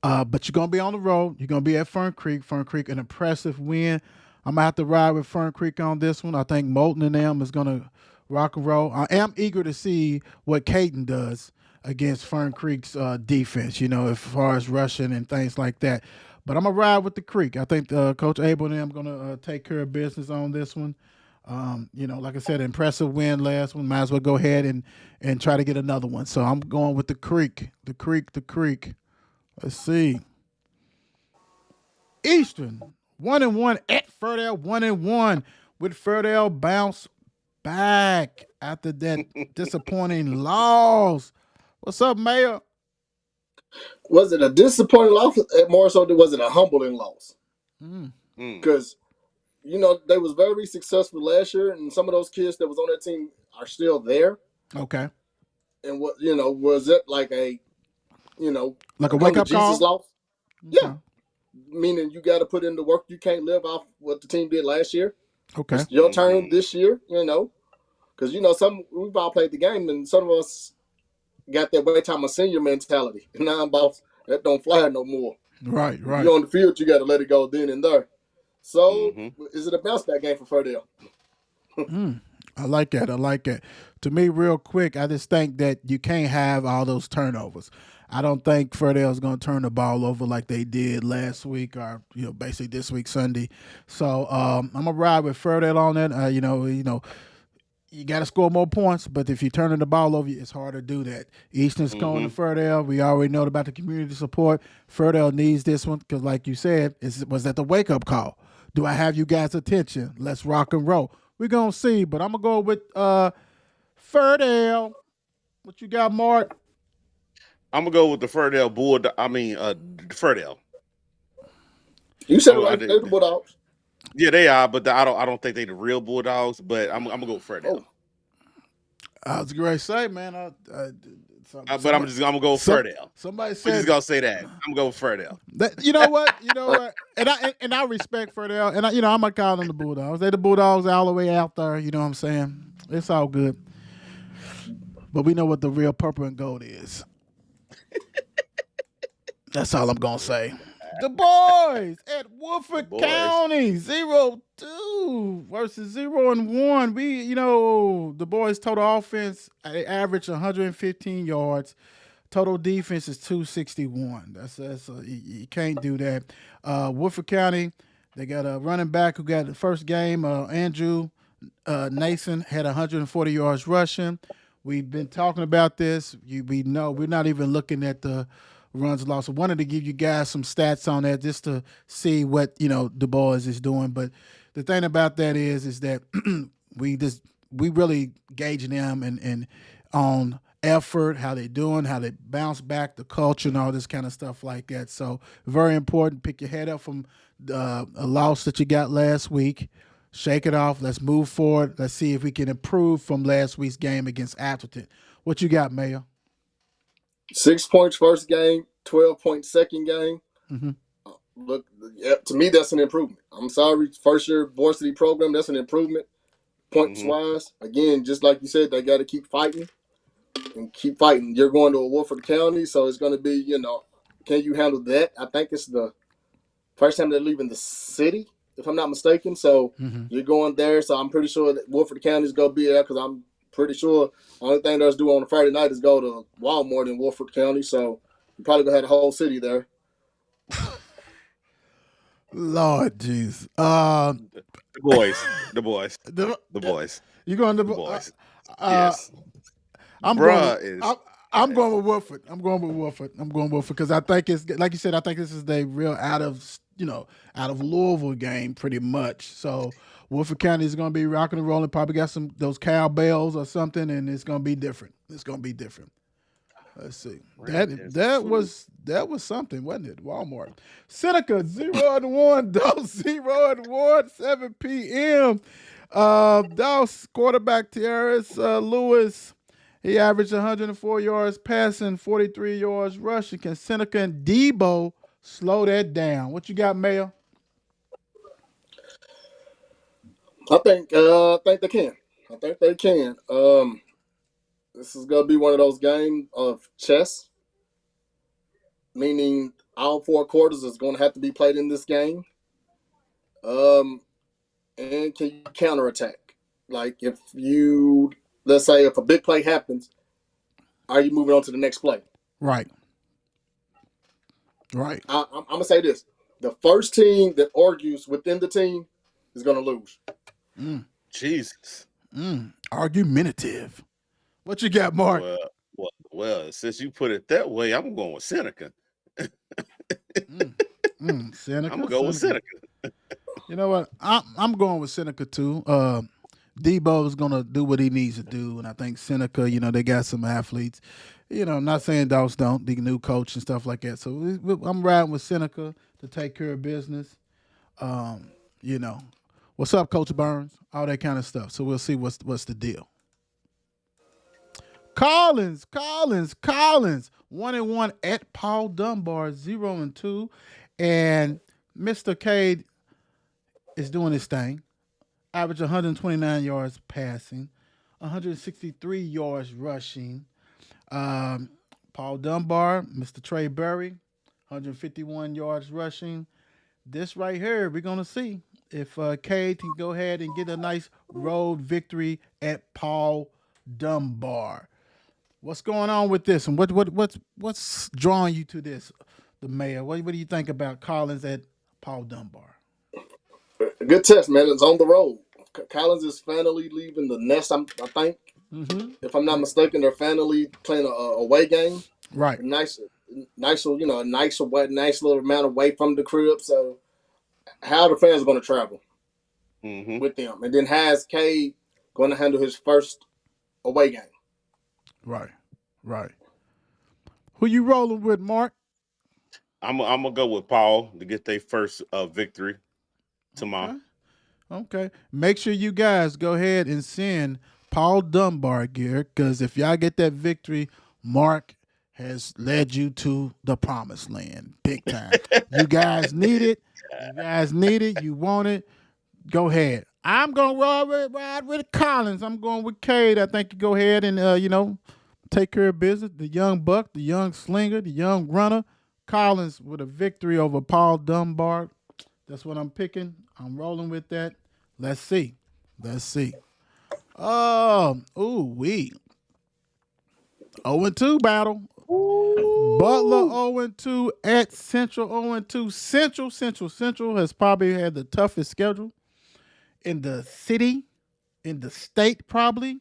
Speaker 4: But you're going to be on the road. You're going to be at Fern Creek. Fern Creek, an impressive win. I'm going to have to ride with Fern Creek on this one. I think Moulton and them is going to rock and roll. I am eager to see what Caton does against Fern Creek's defense, as far as rushing and things like that. But I'm going to ride with the Creek. I think Coach Abel and them going to take care of business on this one. Like I said, impressive win last one. Might as well go ahead and try to get another one. So I'm going with the Creek. The Creek. Let's see. Eastern 1-1 at Ferdale 1-1 with Ferdale bounce back after that disappointing loss. What's up, Mayor?
Speaker 5: Was it a disappointing loss? More so, was it a humbling loss? Because they was very successful last year, and some of those kids that was on that team are still there.
Speaker 4: Okay.
Speaker 5: And was it like a
Speaker 4: like a wake up
Speaker 5: Jesus
Speaker 4: call?
Speaker 5: loss? Okay. Yeah. Meaning you got to put in the work. You can't live off what the team did last year.
Speaker 4: Okay.
Speaker 5: It's your turn this year, because we've all played the game, and some of us got that wait time of senior mentality. Now, boss, that don't fly no more.
Speaker 4: Right.
Speaker 5: If you're on the field, you got to let it go then and there. So, is it a bounce back game for Ferdale?
Speaker 4: I like that. To me, real quick, I just think that you can't have all those turnovers. I don't think Ferdale's going to turn the ball over like they did last week or, basically this week, Sunday. So I'm going to ride with Ferdale on that. You got to score more points, but if you're turning the ball over, it's hard to do that. Easton's going to Ferdale. We already know about the community support. Ferdale needs this one because, like you said, was that the wake-up call? Do I have you guys' attention? Let's rock and roll. We're going to see, but I'm going to go with Ferdale. What you got, Mark?
Speaker 3: I'm gonna go with the Ferdale Ferdale.
Speaker 5: You said right. They're the Bulldogs.
Speaker 3: Yeah, they are, but I don't think they're the real Bulldogs. But I'm gonna go with Ferdale.
Speaker 5: Oh.
Speaker 4: I was going to say, man.
Speaker 3: But I'm gonna go with Ferdale.
Speaker 4: Somebody said,
Speaker 3: we're just gonna say that. I'm gonna go with Ferdale.
Speaker 4: You know what? And I respect Ferdale, and I'm gonna call them the Bulldogs. They're the Bulldogs all the way out there. You know what I'm saying? It's all good. But we know what the real purple and gold is. That's all I'm gonna say. The boys at
Speaker 3: The
Speaker 4: Woodford
Speaker 3: boys.
Speaker 4: County, 0-2 versus 0-1. The boys' total offense, they average 115 yards. Total defense is 261. You can't do that. Woodford County, they got a running back who got the first game. Andrew Nason had 140 yards rushing. We've been talking about this. We know we're not even looking at the runs lost. I wanted to give you guys some stats on that just to see what the boys is doing. But the thing about that is that we really gauging them and on effort, how they doing, how they bounce back, the culture, and all this kind of stuff like that. So very important. Pick your head up from a loss that you got last week. Shake it off. Let's move forward. Let's see if we can improve from last week's game against Atherton. What you got, Mayor?
Speaker 5: 6 points first game, 12 point second game.
Speaker 4: Mm-hmm.
Speaker 5: Look, to me, that's an improvement. I'm sorry, first year varsity program, that's an improvement. Points wise, again, just like you said, they got to keep fighting and keep fighting. You're going to a Woodford County, so it's going to be, can you handle that? I think it's the first time they're leaving the city, if I'm not mistaken. So you're going there, so I'm pretty sure that Woodford County is going to be there because I'm pretty sure the only thing there's due on a Friday night is go to Walmart in Woodford County. So you probably going to have the whole city there.
Speaker 4: Lord jeez.
Speaker 3: The boys. The boys.
Speaker 4: You going to
Speaker 3: The boys.
Speaker 4: Yes. I'm
Speaker 3: Bruh
Speaker 4: going.
Speaker 3: is.
Speaker 4: I'm going with Woodford. I'm going with Woodford because I think it's like you said. I think this is the real out of Louisville game pretty much. So Woodford County is going to be rocking and rolling. Probably got those cowbells or something, and it's going to be different. Let's see. That was something, wasn't it? Walmart. Seneca 0-1, Dose 0-1, 7 p.m. Dose quarterback Terrace Lewis. He averaged 104 yards passing, 43 yards rushing. Can Seneca and Debo slow that down? What you got, Mayor?
Speaker 5: I think they can. This is gonna be one of those games of chess, meaning all 4 quarters is going to have to be played in this game. And can you counterattack? Like let's say if a big play happens, are you moving on to the next play?
Speaker 4: Right.
Speaker 5: I'm gonna say this: the first team that argues within the team is gonna lose.
Speaker 3: Jesus.
Speaker 4: Argumentative. What you got, Mark?
Speaker 3: Well, since you put it that way, I'm going with Seneca.
Speaker 4: Seneca.
Speaker 3: I'm gonna go with Seneca.
Speaker 4: You know what? I'm going with Seneca too. Debo is gonna do what he needs to do, and I think Seneca. They got some athletes. I'm not saying Dawes don't. The new coach and stuff like that. So I'm riding with Seneca to take care of business. What's up, Coach Burns? All that kind of stuff. So we'll see what's the deal. Collins, 1-1 at Paul Dunbar, 0-2, and Mr. Cade is doing his thing. Average 129 yards passing, 163 yards rushing. Paul Dunbar, Mr. Trey Berry, 151 yards rushing. This right here, we're gonna see if Cade can go ahead and get a nice road victory at Paul Dunbar. What's going on with this, and what's drawing you to this, the mayor? What do you think about Collins at Paul Dunbar?
Speaker 5: A good test, man. It's on the road. Collins is finally leaving the nest. I think, if I'm not mistaken, they're finally playing a away game.
Speaker 4: Right.
Speaker 5: Nice little amount away from the crib. So, how the fans are going to travel with them, and then has Cade going to handle his first away game?
Speaker 4: Right. Who you rolling with, Mark?
Speaker 3: I'm gonna go with Paul to get their first victory tomorrow.
Speaker 4: Okay. Make sure you guys go ahead and send Paul Dunbar gear, because if y'all get that victory, Mark has led you to the promised land big time. You guys need it. You want it. Go ahead. I'm going to ride with Collins. I'm going with Cade. I think you go ahead and, take care of business. The young buck, the young slinger, the young runner. Collins with a victory over Paul Dunbar. That's what I'm picking. I'm rolling with that. Let's see. Let's see. Ooh, we 0-2 battle. Butler 0-2 at Central 0-2. Central has probably had the toughest schedule in the city, in the state, probably.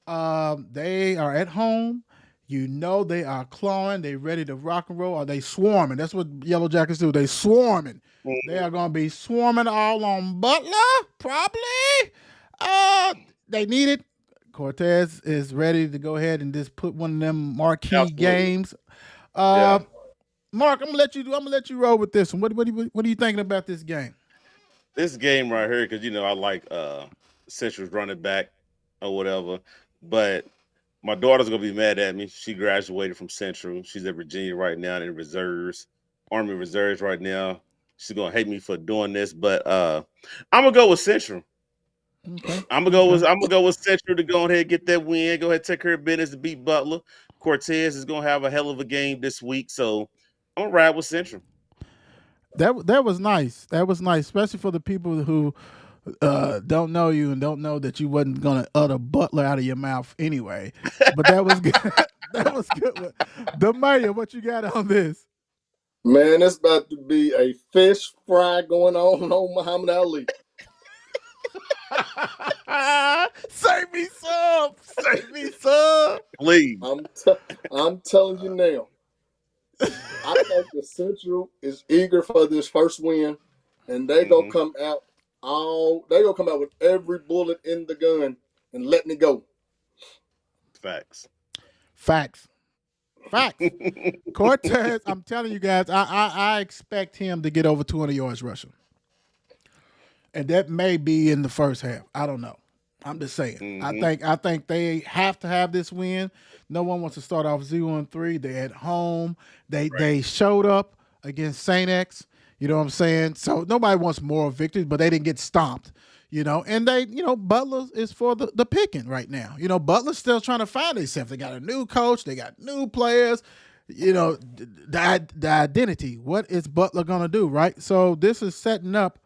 Speaker 4: They are at home. You know they are clawing. They ready to rock and roll. Are they swarming? That's what Yellow Jackets do. They swarming. They are going to be swarming all on Butler, probably. They need it. Cortez is ready to go ahead and just put one of them marquee
Speaker 3: Absolutely.
Speaker 4: games.
Speaker 3: Yeah.
Speaker 4: Mark, I'm gonna let you roll with this one. What are you thinking about this game?
Speaker 3: This game right here, because I like Central's running back or whatever, but my daughter's gonna be mad at me. She graduated from Central. She's at Virginia right now in reserves, Army Reserves right now. She's gonna hate me for doing this, but I'm gonna go with Central.
Speaker 4: Okay.
Speaker 3: I'm gonna go with Central to go ahead and get that win. Go ahead, take care of business to beat Butler. Cortez is gonna have a hell of a game this week, so I'm gonna ride with Central.
Speaker 4: That was nice. That was nice, especially for the people who don't know you and don't know that you wasn't gonna utter Butler out of your mouth anyway. But that was good. That was good. The mayor, what you got on this?
Speaker 5: Man, it's about to be a fish fry going on Muhammad Ali.
Speaker 4: Save me some. Save me some.
Speaker 3: Please.
Speaker 5: I'm telling you now. I think the Central is eager for this first win, and they gonna come out with every bullet in the gun and letting it go.
Speaker 3: Facts.
Speaker 4: Facts. Facts. Cortez, I'm telling you guys, I expect him to get over 200 yards rushing. And that may be in the first half. I don't know. I'm just saying. I think they have to have this win. No one wants to start off 0-3. They're at home. They showed up against Saint X. You know what I'm saying? So nobody wants more victories, but they didn't get stomped. And Butler is for the picking right now. Butler's still trying to find themselves. They got a new coach. They got new players. The identity. What is Butler going to do, right? So this is setting up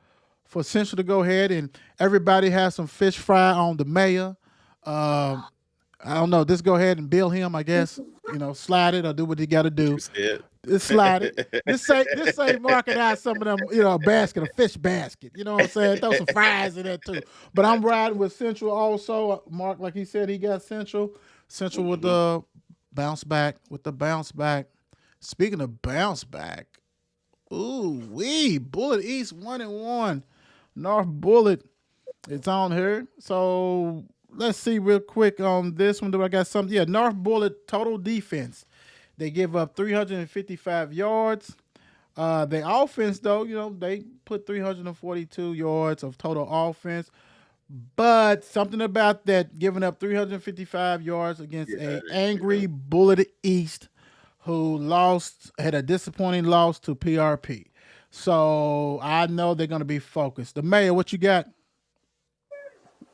Speaker 4: for Central to go ahead and everybody has some fish fry on the mayor. I don't know. Just go ahead and bill him, I guess. Slide it or do what you got to do. Just slide it. Just say market out some of them, a fish basket. You know what I'm saying? Throw some fries in there too. But I'm riding with Central also. Mark, like he said, he got Central. Central with the bounce back. Speaking of bounce back, Bullet East 1-1. North Bullet, it's on here. So let's see real quick on this one. Do I got something? Yeah, North Bullet total defense. They give up 355 yards. The offense, though, they put 342 yards of total offense. But something about that giving up 355 yards against an angry Bullet East who had a disappointing loss to PRP. So I know they're going to be focused. The mayor, what you got?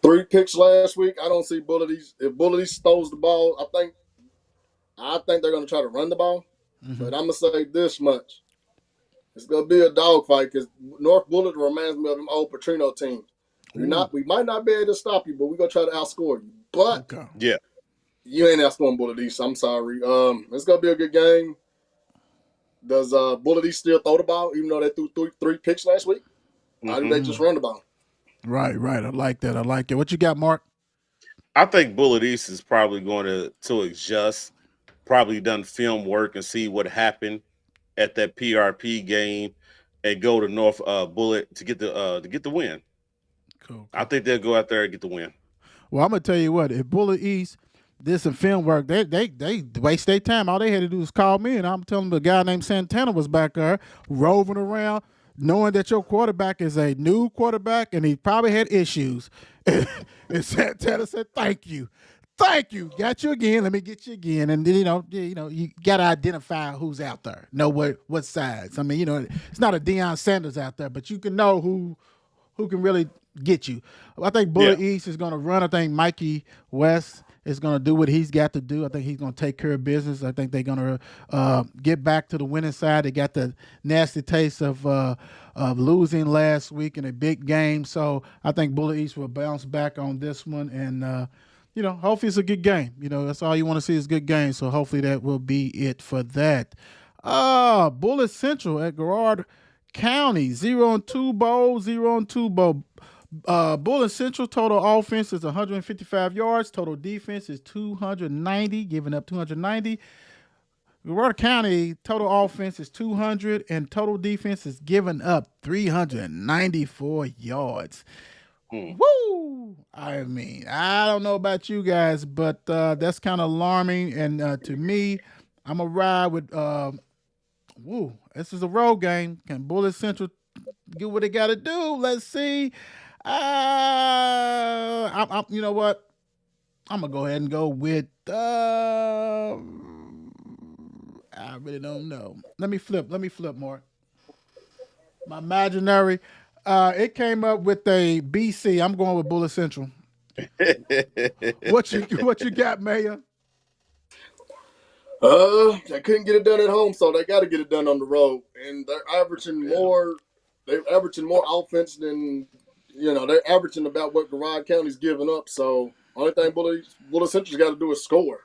Speaker 5: 3 picks last week. I don't see Bullet East. If Bullet East throws the ball, I think they're going to try to run the ball. But I'm going to say this much. It's going to be a dogfight because North Bullet reminds me of them old Petrino teams. We might not be able to stop you, but we're going to try to outscore you. But you ain't outscoring Bullet East. I'm sorry. It's going to be a good game. Does Bullet East still throw the ball, even though they threw three picks last week? Or do they just run the ball?
Speaker 4: Right. I like that. What you got, Mark?
Speaker 3: I think Bullet East is probably going to adjust, probably done film work and see what happened at that PRP game and go to North Bullet to get the win.
Speaker 4: Cool.
Speaker 3: I think they'll go out there and get the win.
Speaker 4: Well, I'm gonna tell you what. If Bullet East did some film work, they waste their time. All they had to do was call me, and I'm telling them the guy named Santana was back there roving around, knowing that your quarterback is a new quarterback and he probably had issues. And Santana said, "Thank you, got you again. Let me get you again." And then you got to identify who's out there, know what sides. I mean, it's not a Deion Sanders out there, but you can know who can really get you. I think Bullet East is going to run. I think Mikey West is going to do what he's got to do. I think he's going to take care of business. I think they're going to get back to the winning side. They got the nasty taste of losing last week in a big game. So I think Bullet East will bounce back on this one. And, hopefully it's a good game. That's all you want to see is good game. So hopefully that will be it for that. Bullet Central at Garrard County, 0-2 bowl, 0-2 bowl. Bullet Central total offense is 155 yards. Total defense is 290, giving up 290. Garrard County total offense is 200, and total defense is giving up 394 yards. Woo! I mean, I don't know about you guys, but that's kind of alarming. And to me, I'm going to ride with, this is a road game. Can Bullet Central get what they got to do? Let's see. You know what? I'm going to go ahead and go with, I really don't know. Let me flip, Mark. My imaginary. It came up with a BC. I'm going with Bullet Central. What you got, Mayor?
Speaker 5: They couldn't get it done at home, so they got to get it done on the road. And they're averaging more. They're averaging more offense than they're averaging about what Garrard County's giving up. So only thing Bullet Central's got to do is score.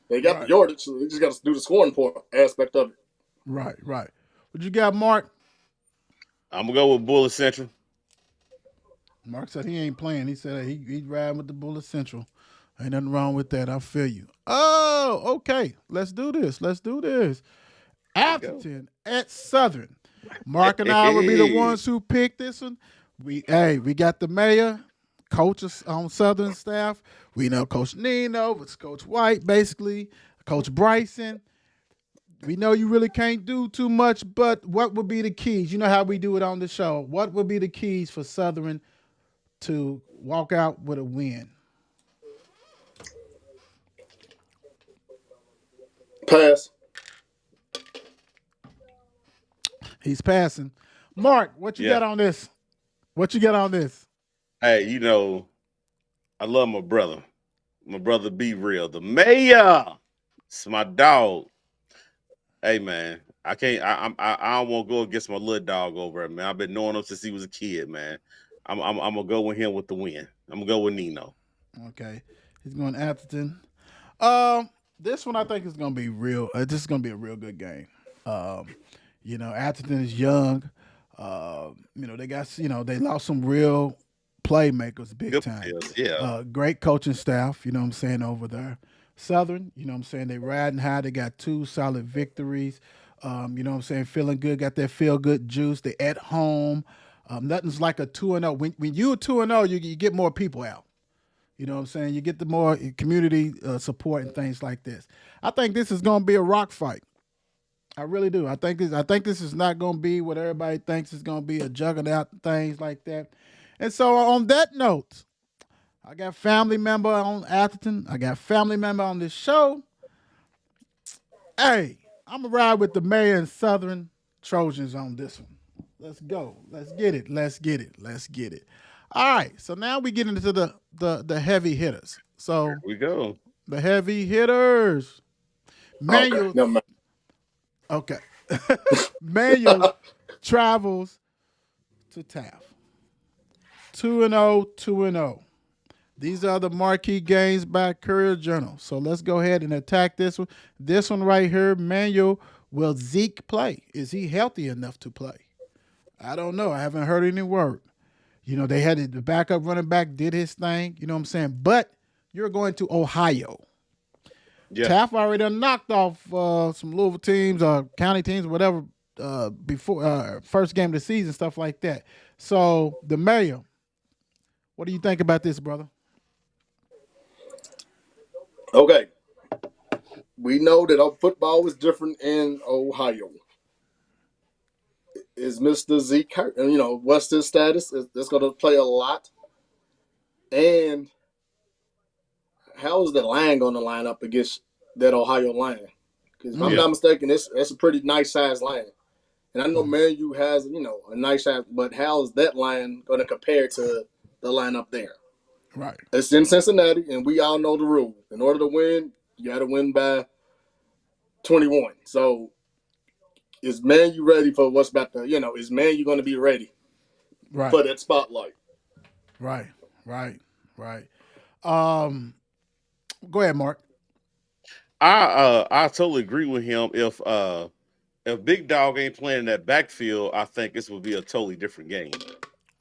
Speaker 5: They got the yardage, so they just got to do the scoring part aspect of it.
Speaker 4: Right. What you got, Mark?
Speaker 3: I'm gonna go with Bullet Central.
Speaker 4: Mark said he ain't playing. He said he's riding with the Bullet Central. Ain't nothing wrong with that. I feel you. Oh, okay. Let's do this. Atherton at Southern. Mark and I will be the ones who picked this one. We got the mayor, coaches on Southern staff. We know Coach Nino, it's Coach White, basically, Coach Bryson. We know you really can't do too much, but what would be the keys? You know how we do it on the show. What would be the keys for Southern to walk out with a win?
Speaker 5: Pass.
Speaker 4: He's passing. Mark, what you got on this?
Speaker 3: Hey, I love my brother. My brother Be Real. The mayor. It's my dog. Hey man, I can't. I don't want to go against my little dog over it, man. I've been knowing him since he was a kid, man. I'm gonna go with him with the win. I'm gonna go with Nino.
Speaker 4: Okay, he's going Atherton. This one I think is gonna be real. This is gonna be a real good game. Atherton is young. They got they lost some real playmakers, big
Speaker 3: Good
Speaker 4: time.
Speaker 3: players, yeah.
Speaker 4: Great coaching staff. You know what I'm saying over there. Southern, you know what I'm saying, they riding high. They got 2 solid victories. You know what I'm saying, feeling good, got that feel good juice. They at home. Nothing's like a 2-0. When you're 2-0, you get more people out. You know what I'm saying? You get the more community support and things like this. I think this is going to be a rock fight. I really do. I think this is not going to be what everybody thinks it's going to be, a juggernaut, things like that. And so on that note, I got family member on Atherton. I got family member on this show. Hey, I'm going to ride with the mayor and Southern Trojans on this one. Let's go. Let's get it. All right, so now we get into the heavy hitters. So
Speaker 3: Here we go.
Speaker 4: The heavy hitters. Manual. Okay. Manual travels to Taft. 2-0, 2-0. These are the marquee games by Courier Journal. So let's go ahead and attack this one. This one right here, Manuel, will Zeke play? Is he healthy enough to play? I don't know. I haven't heard any word. They had the backup running back did his thing. You know what I'm saying? But you're going to Ohio. Yeah. Taft already knocked off some Louisville teams or county teams or whatever before first game of the season, stuff like that. So the mayor, what do you think about this, brother?
Speaker 5: Okay. We know that football is different in Ohio. Is Mr. Zeke hurt? What's his status? That's going to play a lot. And how is the line going to line up against that Ohio line? Because if I'm not mistaken, that's a pretty nice size line. And I know Manu has, a nice size, but how is that line going to compare to the line up there?
Speaker 4: Right.
Speaker 5: It's in Cincinnati, and we all know the rule. In order to win, you got to win by 21. So is Man you ready for what's about to, is Man you going to be ready
Speaker 4: Right.
Speaker 5: for that spotlight?
Speaker 4: Right. Right. Right. Um, Go ahead, Mark.
Speaker 3: I totally agree with him. If Big Dog ain't playing in that backfield, I think this would be a totally different game,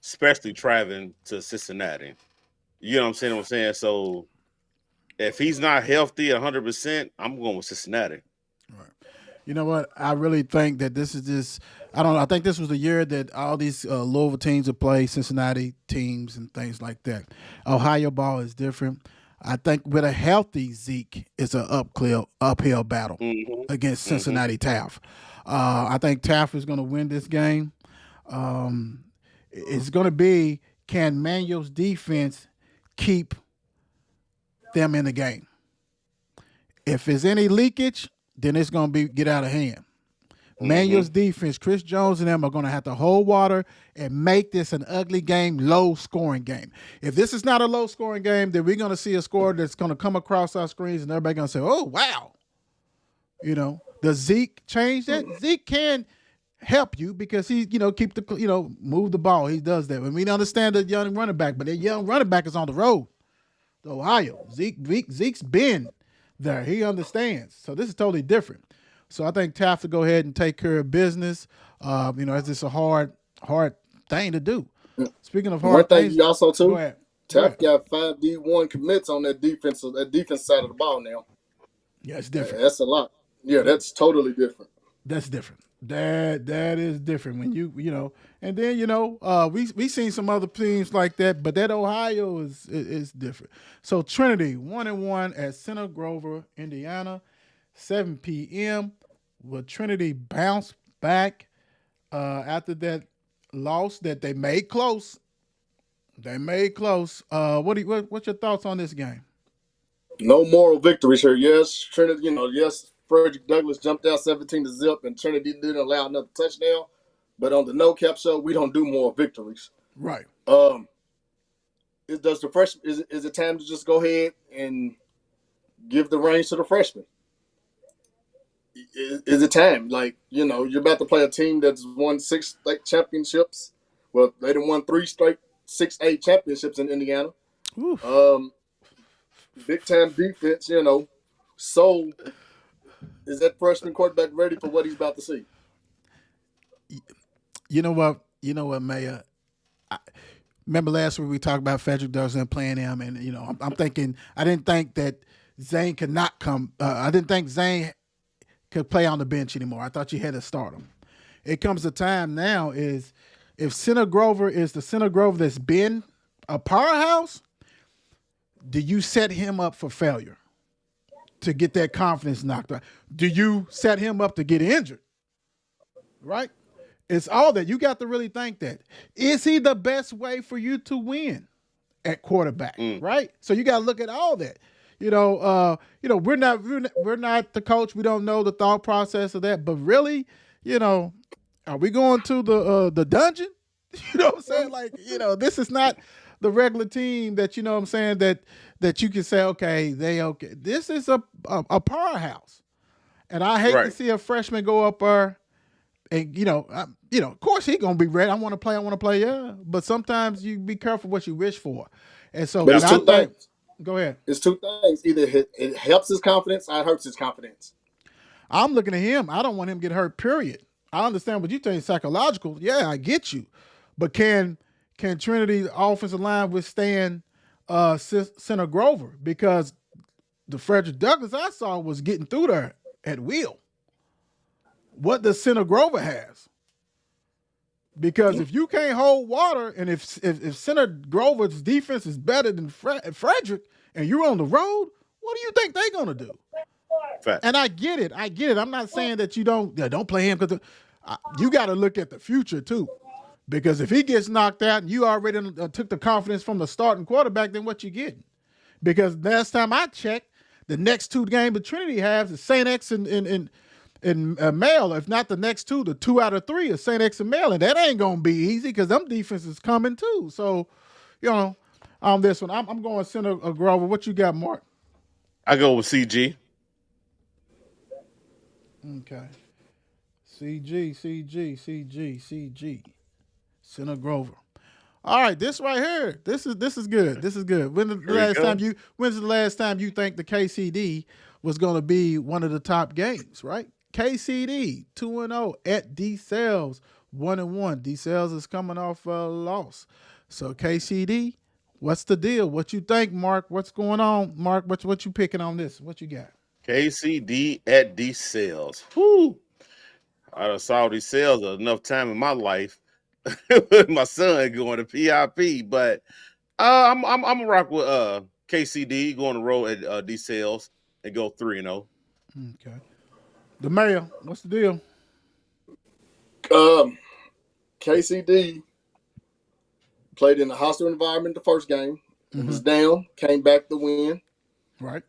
Speaker 3: especially traveling to Cincinnati. You know what I'm saying? So if he's not healthy 100%, I'm going with Cincinnati.
Speaker 4: Right. You know what? I really think that this is just. I don't know. I think this was the year that all these Louisville teams would play Cincinnati teams and things like that. Ohio ball is different. I think with a healthy Zeke, it's an uphill battle
Speaker 3: Mm-hmm.
Speaker 4: against
Speaker 3: Mm-hmm.
Speaker 4: Cincinnati Taft. I think Taft is going to win this game. Um, it's going to be, can Manuel's defense keep them in the game? If there's any leakage, then it's going to be get out of hand. Manuel's
Speaker 3: Mm-hmm.
Speaker 4: defense, Chris Jones and them are going to have to hold water and make this an ugly game, low scoring game. If this is not a low scoring game, then we're going to see a score that's going to come across our screens and everybody going to say, oh, wow. Does Zeke change that? Zeke can help you because he, keep move the ball. He does that. And we understand the young running back, but that young running back is on the road to Ohio. Zeke's been there. He understands. So this is totally different. So I think Taft will go ahead and take care of business. It's just a hard thing to do. Speaking of
Speaker 5: One
Speaker 4: hard
Speaker 5: thing
Speaker 4: things,
Speaker 5: you also
Speaker 4: go
Speaker 5: too,
Speaker 4: ahead. Go
Speaker 5: Taft
Speaker 4: ahead.
Speaker 5: got 5D1 commits on that defense side of the ball now.
Speaker 4: Yeah, it's different.
Speaker 5: That's a lot. Yeah, that's totally different.
Speaker 4: That's different. That is different when and then we seen some other teams like that, but that Ohio is different. So Trinity 1-1 at Center Grover, Indiana, 7 p.m. Will Trinity bounce back after that loss that they made close? They made close. What's your thoughts on this game?
Speaker 5: No moral victories here. Yes, Trinity, yes, Frederick Douglass jumped out 17-0, and Trinity didn't allow another touchdown. But on the No Cap Show, we don't do moral victories.
Speaker 4: Right.
Speaker 5: Does the fresh is it time to just go ahead and give the reins to the freshman? Is it time? Like, you're about to play a team that's won 6 state championships. Well, they done won 3 straight 6A championships in Indiana.
Speaker 4: Oof.
Speaker 5: Big time defense, So is that freshman quarterback ready for what he's about to see?
Speaker 4: You know what? Mayor. Remember last week we talked about Frederick Douglass and playing him, and I'm thinking I didn't think that Zane could not come. I didn't think Zane could play on the bench anymore. I thought you had to start him. It comes a time now is if Center Grover is the Center Grover that's been a powerhouse, do you set him up for failure to get that confidence knocked out? Do you set him up to get injured? Right? It's all that. You got to really think that. Is he the best way for you to win at quarterback? Right? So you got to look at all that. We're not the coach. We don't know the thought process of that. But really, are we going to the dungeon? You know what I'm saying? Like, this is not the regular team that you know what I'm saying that you can say, okay, okay. This is a powerhouse. And I hate to see a freshman go up there and of course he gonna be ready. I want to play, yeah. But sometimes you be careful what you wish for. And so
Speaker 5: But it's two things.
Speaker 4: Go ahead.
Speaker 5: It's two things. Either it helps his confidence or it hurts his confidence.
Speaker 4: I'm looking at him. I don't want him to get hurt, period. I understand what you're saying, psychological. Yeah, I get you. But can Trinity offensive line withstand Center Grover? Because the Frederick Douglass I saw was getting through there at will. What does Center Grover has? Because if you can't hold water, and if Center Grover's defense is better than Frederick, and you're on the road, what do you think they're gonna do?
Speaker 3: Fact.
Speaker 4: And I get it. I'm not saying that you don't play him because you got to look at the future too. Because if he gets knocked out and you already took the confidence from the starting quarterback, then what you getting? Because last time I checked, the next 2 games that Trinity has is St. X and Male. If not the next 2, the 2 out of 3 is St. X and Male, and that ain't gonna be easy because them defenses coming too. So, on this one. I'm going center Grover. What you got, Mark?
Speaker 3: I go with CG.
Speaker 4: Okay. CG. Center Grover. All right, this right here. This is good. This is good.
Speaker 3: There we go.
Speaker 4: When's the last time you think the KCD was going to be one of the top games, right? KCD 2-0 at D Cells 1-1. D Cells is coming off a loss. So KCD, what's the deal? What you think, Mark? What's going on, Mark? What you picking on this? What you got?
Speaker 3: KCD at D sales. Whoo! I done saw these sales enough time in my life with my son going to PIP, but I'm gonna rock with KCD going to roll at D sales and go 3-0.
Speaker 4: Okay. The mayor, what's the deal?
Speaker 5: Um, KCD played in a hostile environment the first game. It
Speaker 4: Mm-hmm.
Speaker 5: was down, came back to win.
Speaker 4: Right.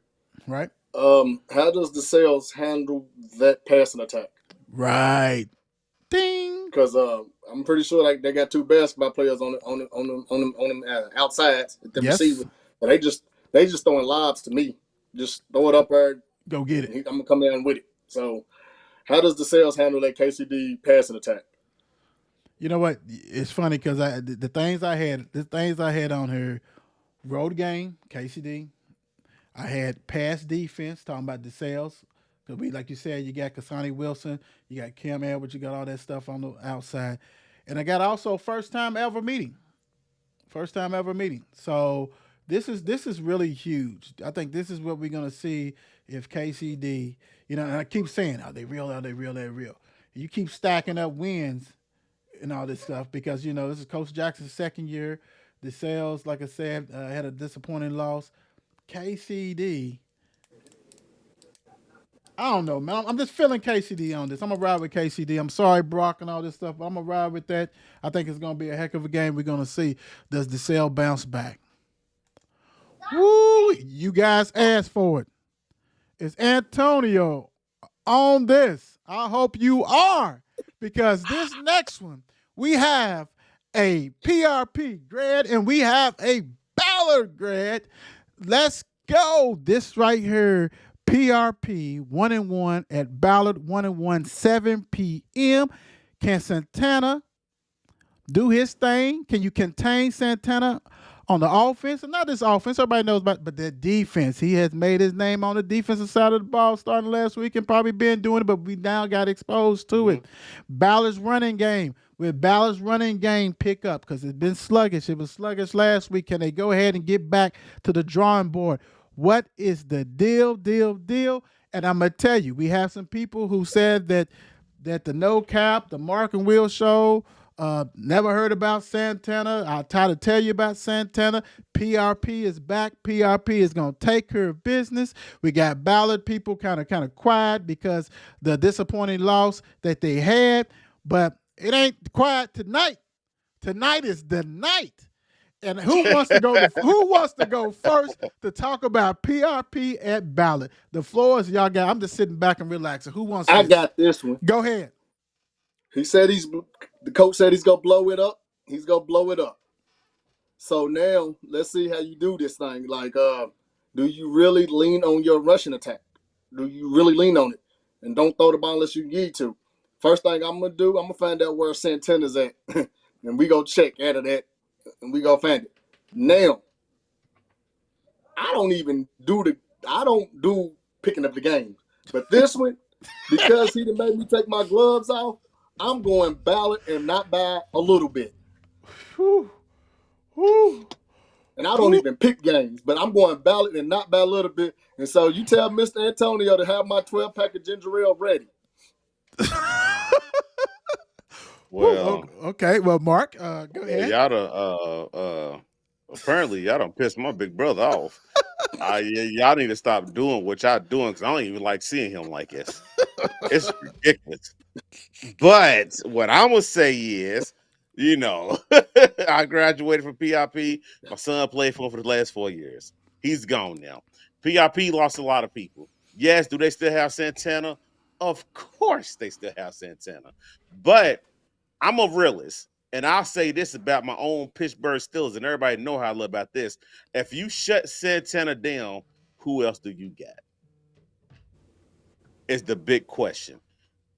Speaker 4: Right.
Speaker 5: How does the sales handle that passing attack?
Speaker 4: Right. Ding.
Speaker 5: Because I'm pretty sure like they got two basketball players on them outsides at the
Speaker 4: Yes.
Speaker 5: receiver, and they just throwing lobs to me. Just throw it up there,
Speaker 4: Go get
Speaker 5: and
Speaker 4: it.
Speaker 5: I'm gonna come down with it. So, how does the sales handle that KCD passing attack?
Speaker 4: You know what? It's funny because the things I had on here, road game, KCD. I had pass defense, talking about the sales. Because we, like you said, you got Kasani Wilson, you got Cam Edwards, you got all that stuff on the outside. And I got also first time ever meeting. First time ever meeting. So this is really huge. I think this is what we're gonna see if KCD, and I keep saying, are they real? Are they real? Are they real? You keep stacking up wins and all this stuff because this is Coach Jackson's second year. The sales, like I said, had a disappointing loss. KCD, I don't know, man. I'm just feeling KCD on this. I'm gonna ride with KCD. I'm sorry, Brock, and all this stuff, but I'm gonna ride with that. I think it's gonna be a heck of a game. We're gonna see. Does the sale bounce back? Woo! You guys asked for it. Is Antonio on this? I hope you are, because this next one we have a PRP grad and we have a Ballard grad. Let's go. This right here, PRP 1-1 at Ballard 1-1, 7 p.m. Can Santana do his thing? Can you contain Santana on the offense? And not this offense, everybody knows about, but the defense. He has made his name on the defensive side of the ball starting last week and probably been doing it, but we now got exposed to it. Ballard's running game. With Ballard's running game pick up, because it's been sluggish. It was sluggish last week. Can they go ahead and get back to the drawing board? What is the deal? And I'm gonna tell you, we have some people who said that the no cap, the Mark and Will show, never heard about Santana. I try to tell you about Santana. PRP is back. PRP is gonna take care of business. We got Ballard people kind of quiet because the disappointing loss that they had, but it ain't quiet tonight. Tonight is the night. And who wants to go first to talk about PRP at Ballard? The floor is y'all got. I'm just sitting back and relaxing. Who wants
Speaker 5: I
Speaker 4: this?
Speaker 5: got this one.
Speaker 4: Go ahead.
Speaker 5: He said the coach said he's gonna blow it up. He's gonna blow it up. So now let's see how you do this thing. Like, do you really lean on your rushing attack? Do you really lean on it? And don't throw the ball unless you need to. First thing I'm gonna do, I'm gonna find out where Santana's at, and we go check out of that, and we go find it. Now, I don't even do I don't do picking up the games, but this one, because he done made me take my gloves off, I'm going ballot and not by a little bit.
Speaker 4: Whew. Whew.
Speaker 5: And I don't even pick games, but I'm going ballot and not by a little bit. And so you tell Mr. Antonio to have my 12-pack of ginger ale ready.
Speaker 3: Well,
Speaker 4: Okay. Well, Mark, go ahead.
Speaker 3: y'all apparently y'all done pissed my big brother off. Yeah, y'all need to stop doing what y'all doing because I don't even like seeing him like this. It's ridiculous. But what I'm gonna say is, I graduated from PIP. My son played for him for the last 4 years. He's gone now. PIP lost a lot of people. Yes, do they still have Santana? Of course they still have Santana. But I'm a realist. And I'll say this about my own Pittsburgh Steelers, and everybody know how I love about this. If you shut Santana down, who else do you got? Is the big question.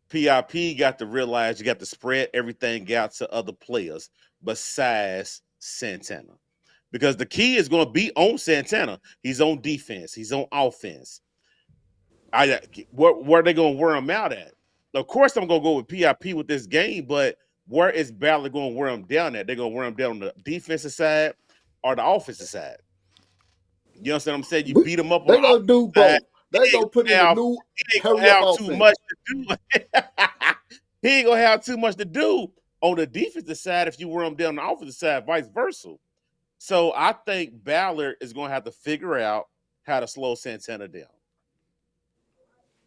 Speaker 3: PIP got to realize you got to spread everything out to other players besides Santana. Because the key is going to be on Santana. He's on defense. He's on offense. Where are they going to wear him out at? Of course, I'm going to go with PIP with this game, but where is Ballard going to wear him down at? They're going to wear him down on the defensive side or the offensive side. You understand what I'm saying? You beat him up on
Speaker 5: They
Speaker 3: the
Speaker 5: gonna do
Speaker 3: offensive side.
Speaker 5: both. They gonna put in the new
Speaker 3: He ain't gonna
Speaker 5: hurry up
Speaker 3: have too
Speaker 5: offense.
Speaker 3: much to do. He ain't gonna have too much to do on the defensive side if you wear him down on the offensive side, vice versa. So I think Ballard is gonna have to figure out how to slow Santana down.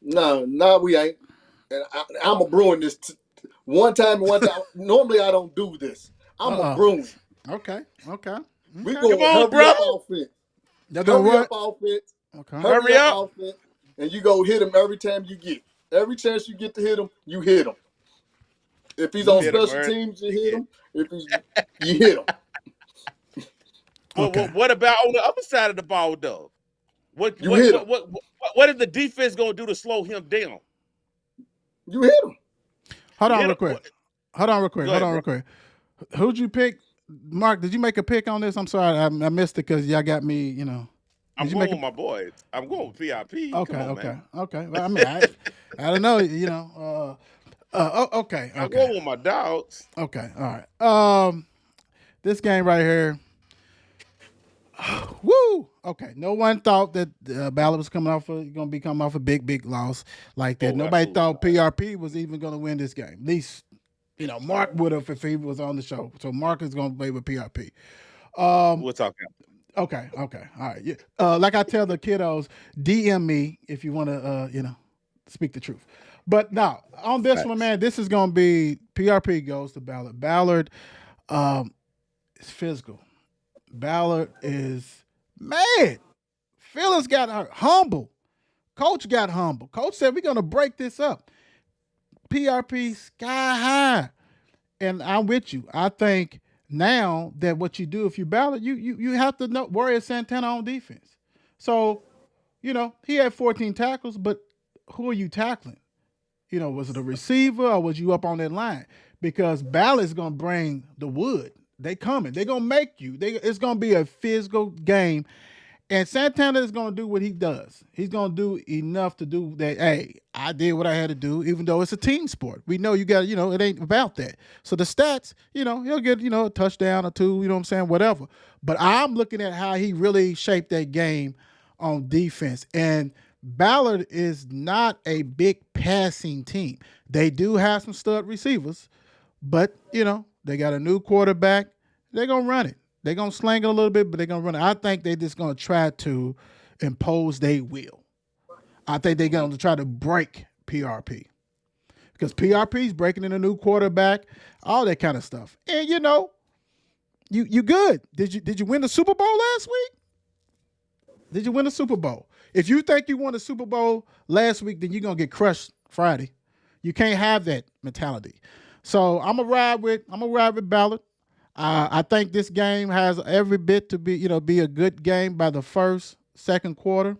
Speaker 5: No, we ain't. And I'm a Bruin this one time. Normally I don't do this. I'm a Bruin.
Speaker 4: Okay.
Speaker 5: We going
Speaker 3: Come on,
Speaker 5: hurry
Speaker 3: brother.
Speaker 5: up offense.
Speaker 4: Y'all doing
Speaker 5: Hurry
Speaker 4: what?
Speaker 5: up offense.
Speaker 4: Okay.
Speaker 5: Hurry up offense. And you go hit him every time you get. Every chance you get to hit him, you hit him. If he's on special teams, you hit him. If he's you hit him.
Speaker 3: What about on the other side of the ball, though? What is the defense gonna do to slow him down?
Speaker 5: You hit him.
Speaker 4: Hold on real quick. Who'd you pick? Mark, did you make a pick on this? I'm sorry, I missed it because y'all got me, you know.
Speaker 3: I'm going with my boys. I'm going with PIP.
Speaker 4: Okay. Well, I mean, I don't know, you know. Okay.
Speaker 3: I'm going with my dogs.
Speaker 4: Okay, all right. This game right here. Woo! Okay, no one thought that Ballard was going to be coming off a big loss like that. Nobody thought PRP was even going to win this game. At least, you know, Mark would have if he was on the show. So Mark is going to play with PRP.
Speaker 3: We'll talk about it.
Speaker 4: Okay. All right. Yeah. Like I tell the kiddos, DM me if you want to, you know, speak the truth. But now on this one, man, this is going to be PRP goes to Ballard. Ballard is physical. Ballard is mad. Phyllis got her humble. Coach got humble. Coach said we're going to break this up. PRP sky high. And I'm with you. I think now that what you do if you Ballard, you have to worry Santana on defense. So, you know, he had 14 tackles, but who are you tackling? You know, was it a receiver or was you up on that line? Because Ballard's going to bring the wood. They coming. They're going to make you. It's going to be a physical game. And Santana is going to do what he does. He's going to do enough to do that. Hey, I did what I had to do, even though it's a team sport. We know you got, you know, it ain't about that. So the stats, you know, he'll get, you know, a touchdown or two, you know what I'm saying, whatever. But I'm looking at how he really shaped that game on defense. And Ballard is not a big passing team. They do have some stud receivers, but, you know, they got a new quarterback. They're going to run it. They're going to slang it a little bit, but they're going to run it. I think they're just going to try to impose their will. I think they're going to try to break PRP. Because PRP's breaking in a new quarterback, all that kind of stuff. And, you know, you good. Did you win the Super Bowl last week? Did you win the Super Bowl? If you think you won the Super Bowl last week, then you're going to get crushed Friday. You can't have that mentality. So I'm going to ride with Ballard. I think this game has every bit to be a good game by the second quarter.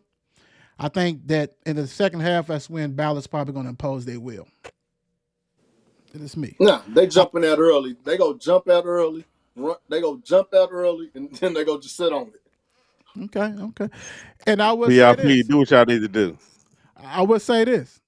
Speaker 4: I think that in the second half, that's when Ballard's probably going to impose their will. It's me.
Speaker 5: Nah, they jumping out early. They go jump out early. They go jump out early, and then they go just sit on it.
Speaker 4: Okay. And I would
Speaker 3: PRP,
Speaker 4: say this.
Speaker 3: do what y'all need to do.
Speaker 4: I would say this.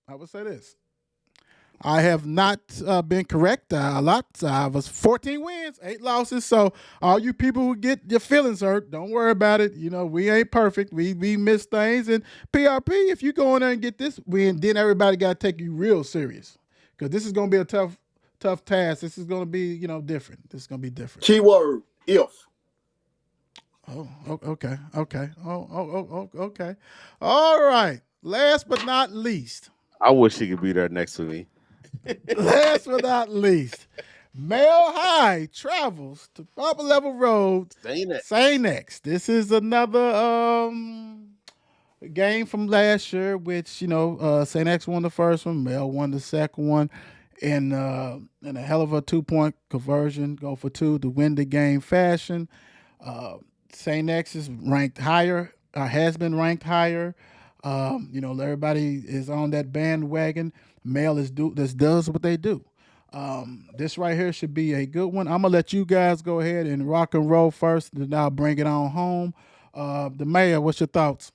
Speaker 4: I have not been correct a lot. I was 14 wins, 8 losses. So all you people who get your feelings hurt, don't worry about it. You know, we ain't perfect. We miss things. And PRP, if you go in there and get this win, then everybody got to take you real serious. Because this is going to be a tough task. This is going to be, you know, different. This is going to be different.
Speaker 5: Keyword, if.
Speaker 4: Oh, okay. Oh, okay. All right. Last but not least.
Speaker 3: I wish he could be there next to me.
Speaker 4: Last but not least, Mile High travels to Papa Level Road. Say next. This is another game from last year, which, you know, St. X won the first one, Mel won the second one. in a hell of a 2 point conversion, go for two to win the game fashion. Saint X is ranked higher, has been ranked higher. Everybody is on that bandwagon. Male is this does what they do. This right here should be a good one. I'm gonna let you guys go ahead and rock and roll first, then I'll bring it on home. The mayor, what's your thoughts?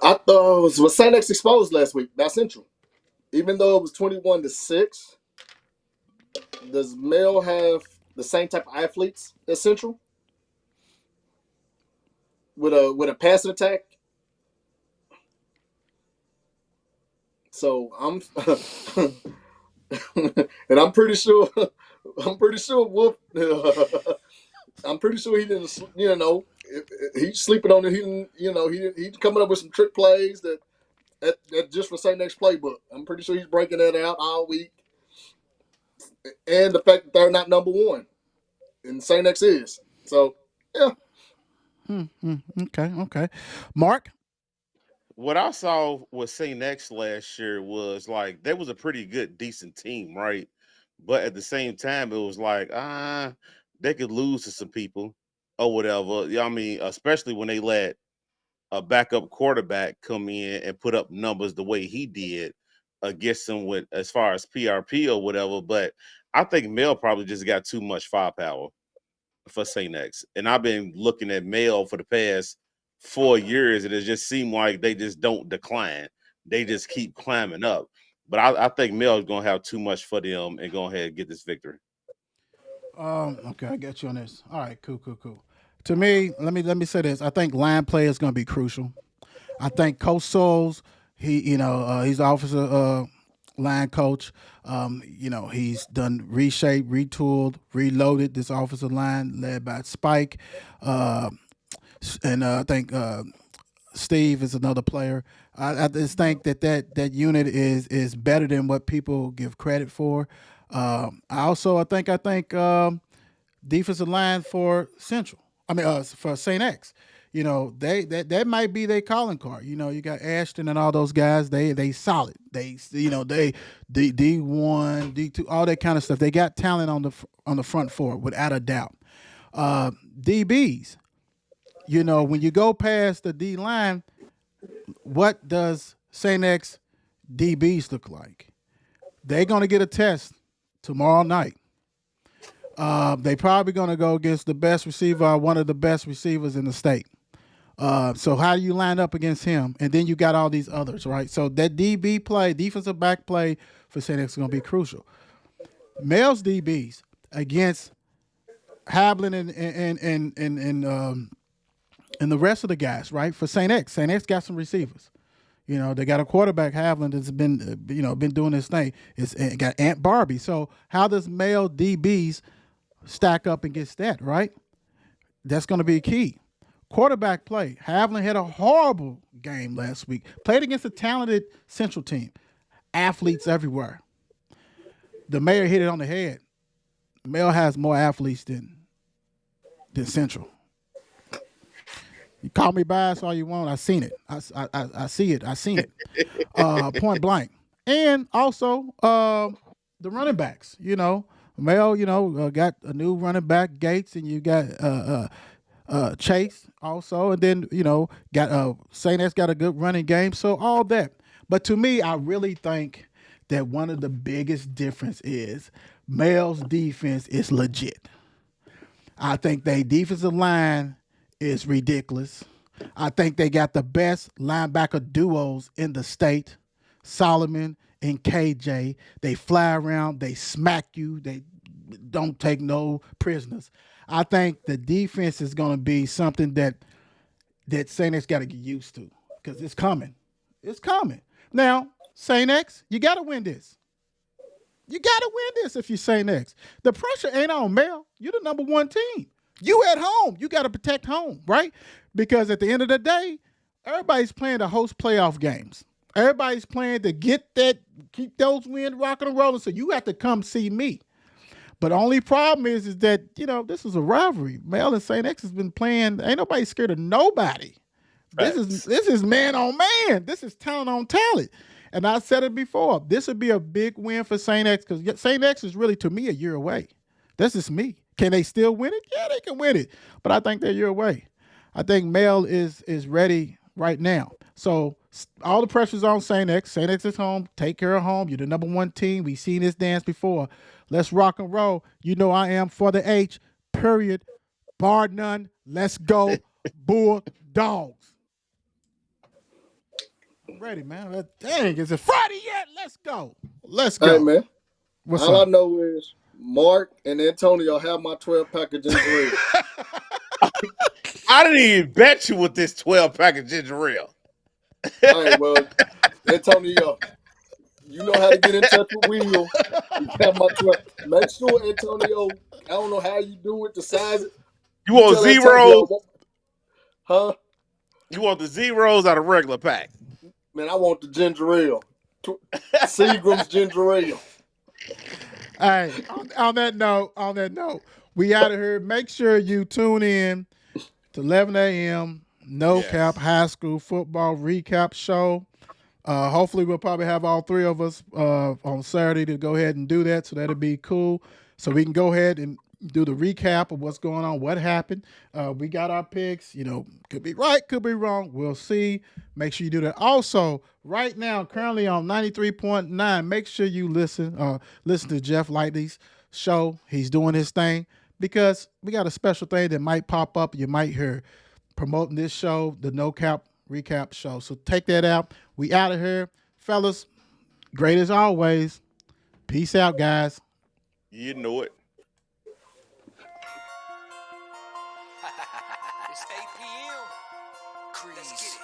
Speaker 5: I thought was Saint X exposed last week by Central. Even though it was 21-6, does Mel have the same type of athletes as Central with a passing attack? So I'm and I'm pretty sure Wolf. I'm pretty sure he didn't. He's sleeping on it. He didn't. He's coming up with some trick plays that just for Saint X playbook. I'm pretty sure he's breaking that out all week. And the fact that they're not number one, and Saint X is. So yeah,
Speaker 4: Okay. Mark?
Speaker 3: What I saw with St. X last year was like there was a pretty good, decent team, right? But at the same time, it was like they could lose to some people or whatever. I mean, especially when they let a backup quarterback come in and put up numbers the way he did against them with as far as PRP or whatever. But I think Mel probably just got too much firepower for St. X. And I've been looking at Mel for the past 4 years, and it just seemed like they just don't decline. They just keep climbing up. But I think Mel is gonna have too much for them and go ahead and get this victory.
Speaker 4: Okay, I get you on this. All right, cool. To me, let me say this. I think line play is going to be crucial. I think Coach Souls, he's the offensive line coach. He's done reshaped, retooled, reloaded this offensive line led by Spike, and I think Steve is another player. I just think that unit is better than what people give credit for. I think defensive line for Central. I mean, for Saint X. That might be their calling card. You got Ashton and all those guys. They solid. They D1, D2, all that kind of stuff. They got talent on the front four without a doubt. DBs. When you go past the D line, what does Saint X DBs look like? They're gonna get a test tomorrow night. They probably gonna go against the best receiver, or one of the best receivers in the state. So how do you line up against him? And then you got all these others, right? So that DB play, defensive back play for Saint X is gonna be crucial. Males DBs against Hablin and the rest of the guys, right? For Saint X, Saint X got some receivers. They got a quarterback, Havlin, that's been doing this thing. It's got Aunt Barbie. So how does male DBs stack up against that, right? That's going to be key. Quarterback play. Havlin had a horrible game last week. Played against a talented Central team. Athletes everywhere. The mayor hit it on the head. Male has more athletes than Central. You call me biased all you want. I seen it. I see it. I seen it. Point blank. And also the running backs. Mel. Got a new running back, Gates, and you got Chase also, and then got Saint X got a good running game. So all that. But to me, I really think that one of the biggest difference is Mel's defense is legit. I think they defensive line is ridiculous. I think they got the best linebacker duos in the state, Solomon and KJ. They fly around, they smack you, they don't take no prisoners. I think the defense is going to be something that Saint X got to get used to because it's coming. It's coming. Now, Saint X, you got to win this. You got to win this if you Saint X. The pressure ain't on Mel. You're the number one team. You at home. You got to protect home, right? Because at the end of the day, everybody's playing to host playoff games. Everybody's playing to keep those wins rocking and rolling. So you have to come see me. But the only problem is that, this is a rivalry. Mel and St. X has been playing. Ain't nobody scared of nobody. This is man on man. This is talent on talent. And I said it before. This would be a big win for St. X because St. X is really, to me, a year away. That's just me. Can they still win it? Yeah, they can win it. But I think they're a year away. I think Mel is ready right now. So all the pressure's on St. X. St. X is home. Take care of home. You're the number one team. We've seen this dance before. Let's rock and roll. You know I am for the H, period. Bar none. Let's go. Bulldogs. I'm ready, man. Dang, is it Friday yet? Let's go. Let's go.
Speaker 5: Hey, man.
Speaker 4: What's
Speaker 5: All
Speaker 4: up?
Speaker 5: I know is Mark and Antonio have my 12-pack of ginger ale.
Speaker 3: I didn't even bet you with this 12-pack of ginger ale.
Speaker 5: Hey, well, Antonio, you know how to get in touch with Will. You have my 12. Make sure, Antonio, I don't know how you do it to size it.
Speaker 3: You want
Speaker 5: tell
Speaker 3: zeros?
Speaker 5: Antonio, huh?
Speaker 3: You want the zeros out of regular pack?
Speaker 5: Man, I want the ginger ale. Seagram's ginger ale.
Speaker 4: All right. On that note, we out of here. Make sure you tune in to 11 a.m. No Cap High School Football Recap Show. Hopefully, we'll probably have all three of us on Saturday to go ahead and do that. So that'll be cool. So we can go ahead and do the recap of what's going on, what happened. We got our picks. You know, could be right, could be wrong. We'll see. Make sure you do that. Also, right now, currently on 93.9, make sure you listen to Jeff Lightly's show. He's doing his thing because we got a special thing that might pop up. You might hear promoting this show, the No Cap Recap Show. So take that out. We out of here. Fellas, great as always. Peace out, guys.
Speaker 3: You know it.
Speaker 1: It's 8 p.m. Let's get it.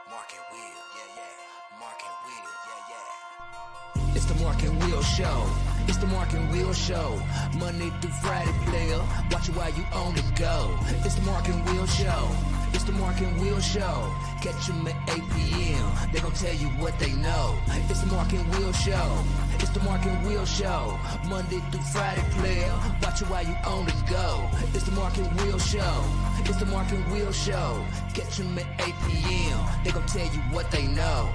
Speaker 1: Mark and Will, yeah. Mark and Will, yeah.
Speaker 2: It's the Mark and Will Show. It's the Mark and Will Show. Monday through Friday, player. Watch it while you on the go. It's the Mark and Will Show. It's the Mark and Will Show. Catch them at 8 p.m. They gon' tell you what they know. It's the Mark and Will Show. It's the Mark and Will Show. Monday through Friday, player. Watch it while you on the go. It's the Mark and Will Show. It's the Mark and Will Show. Catch them at 8 p.m. They gon' tell you what they know.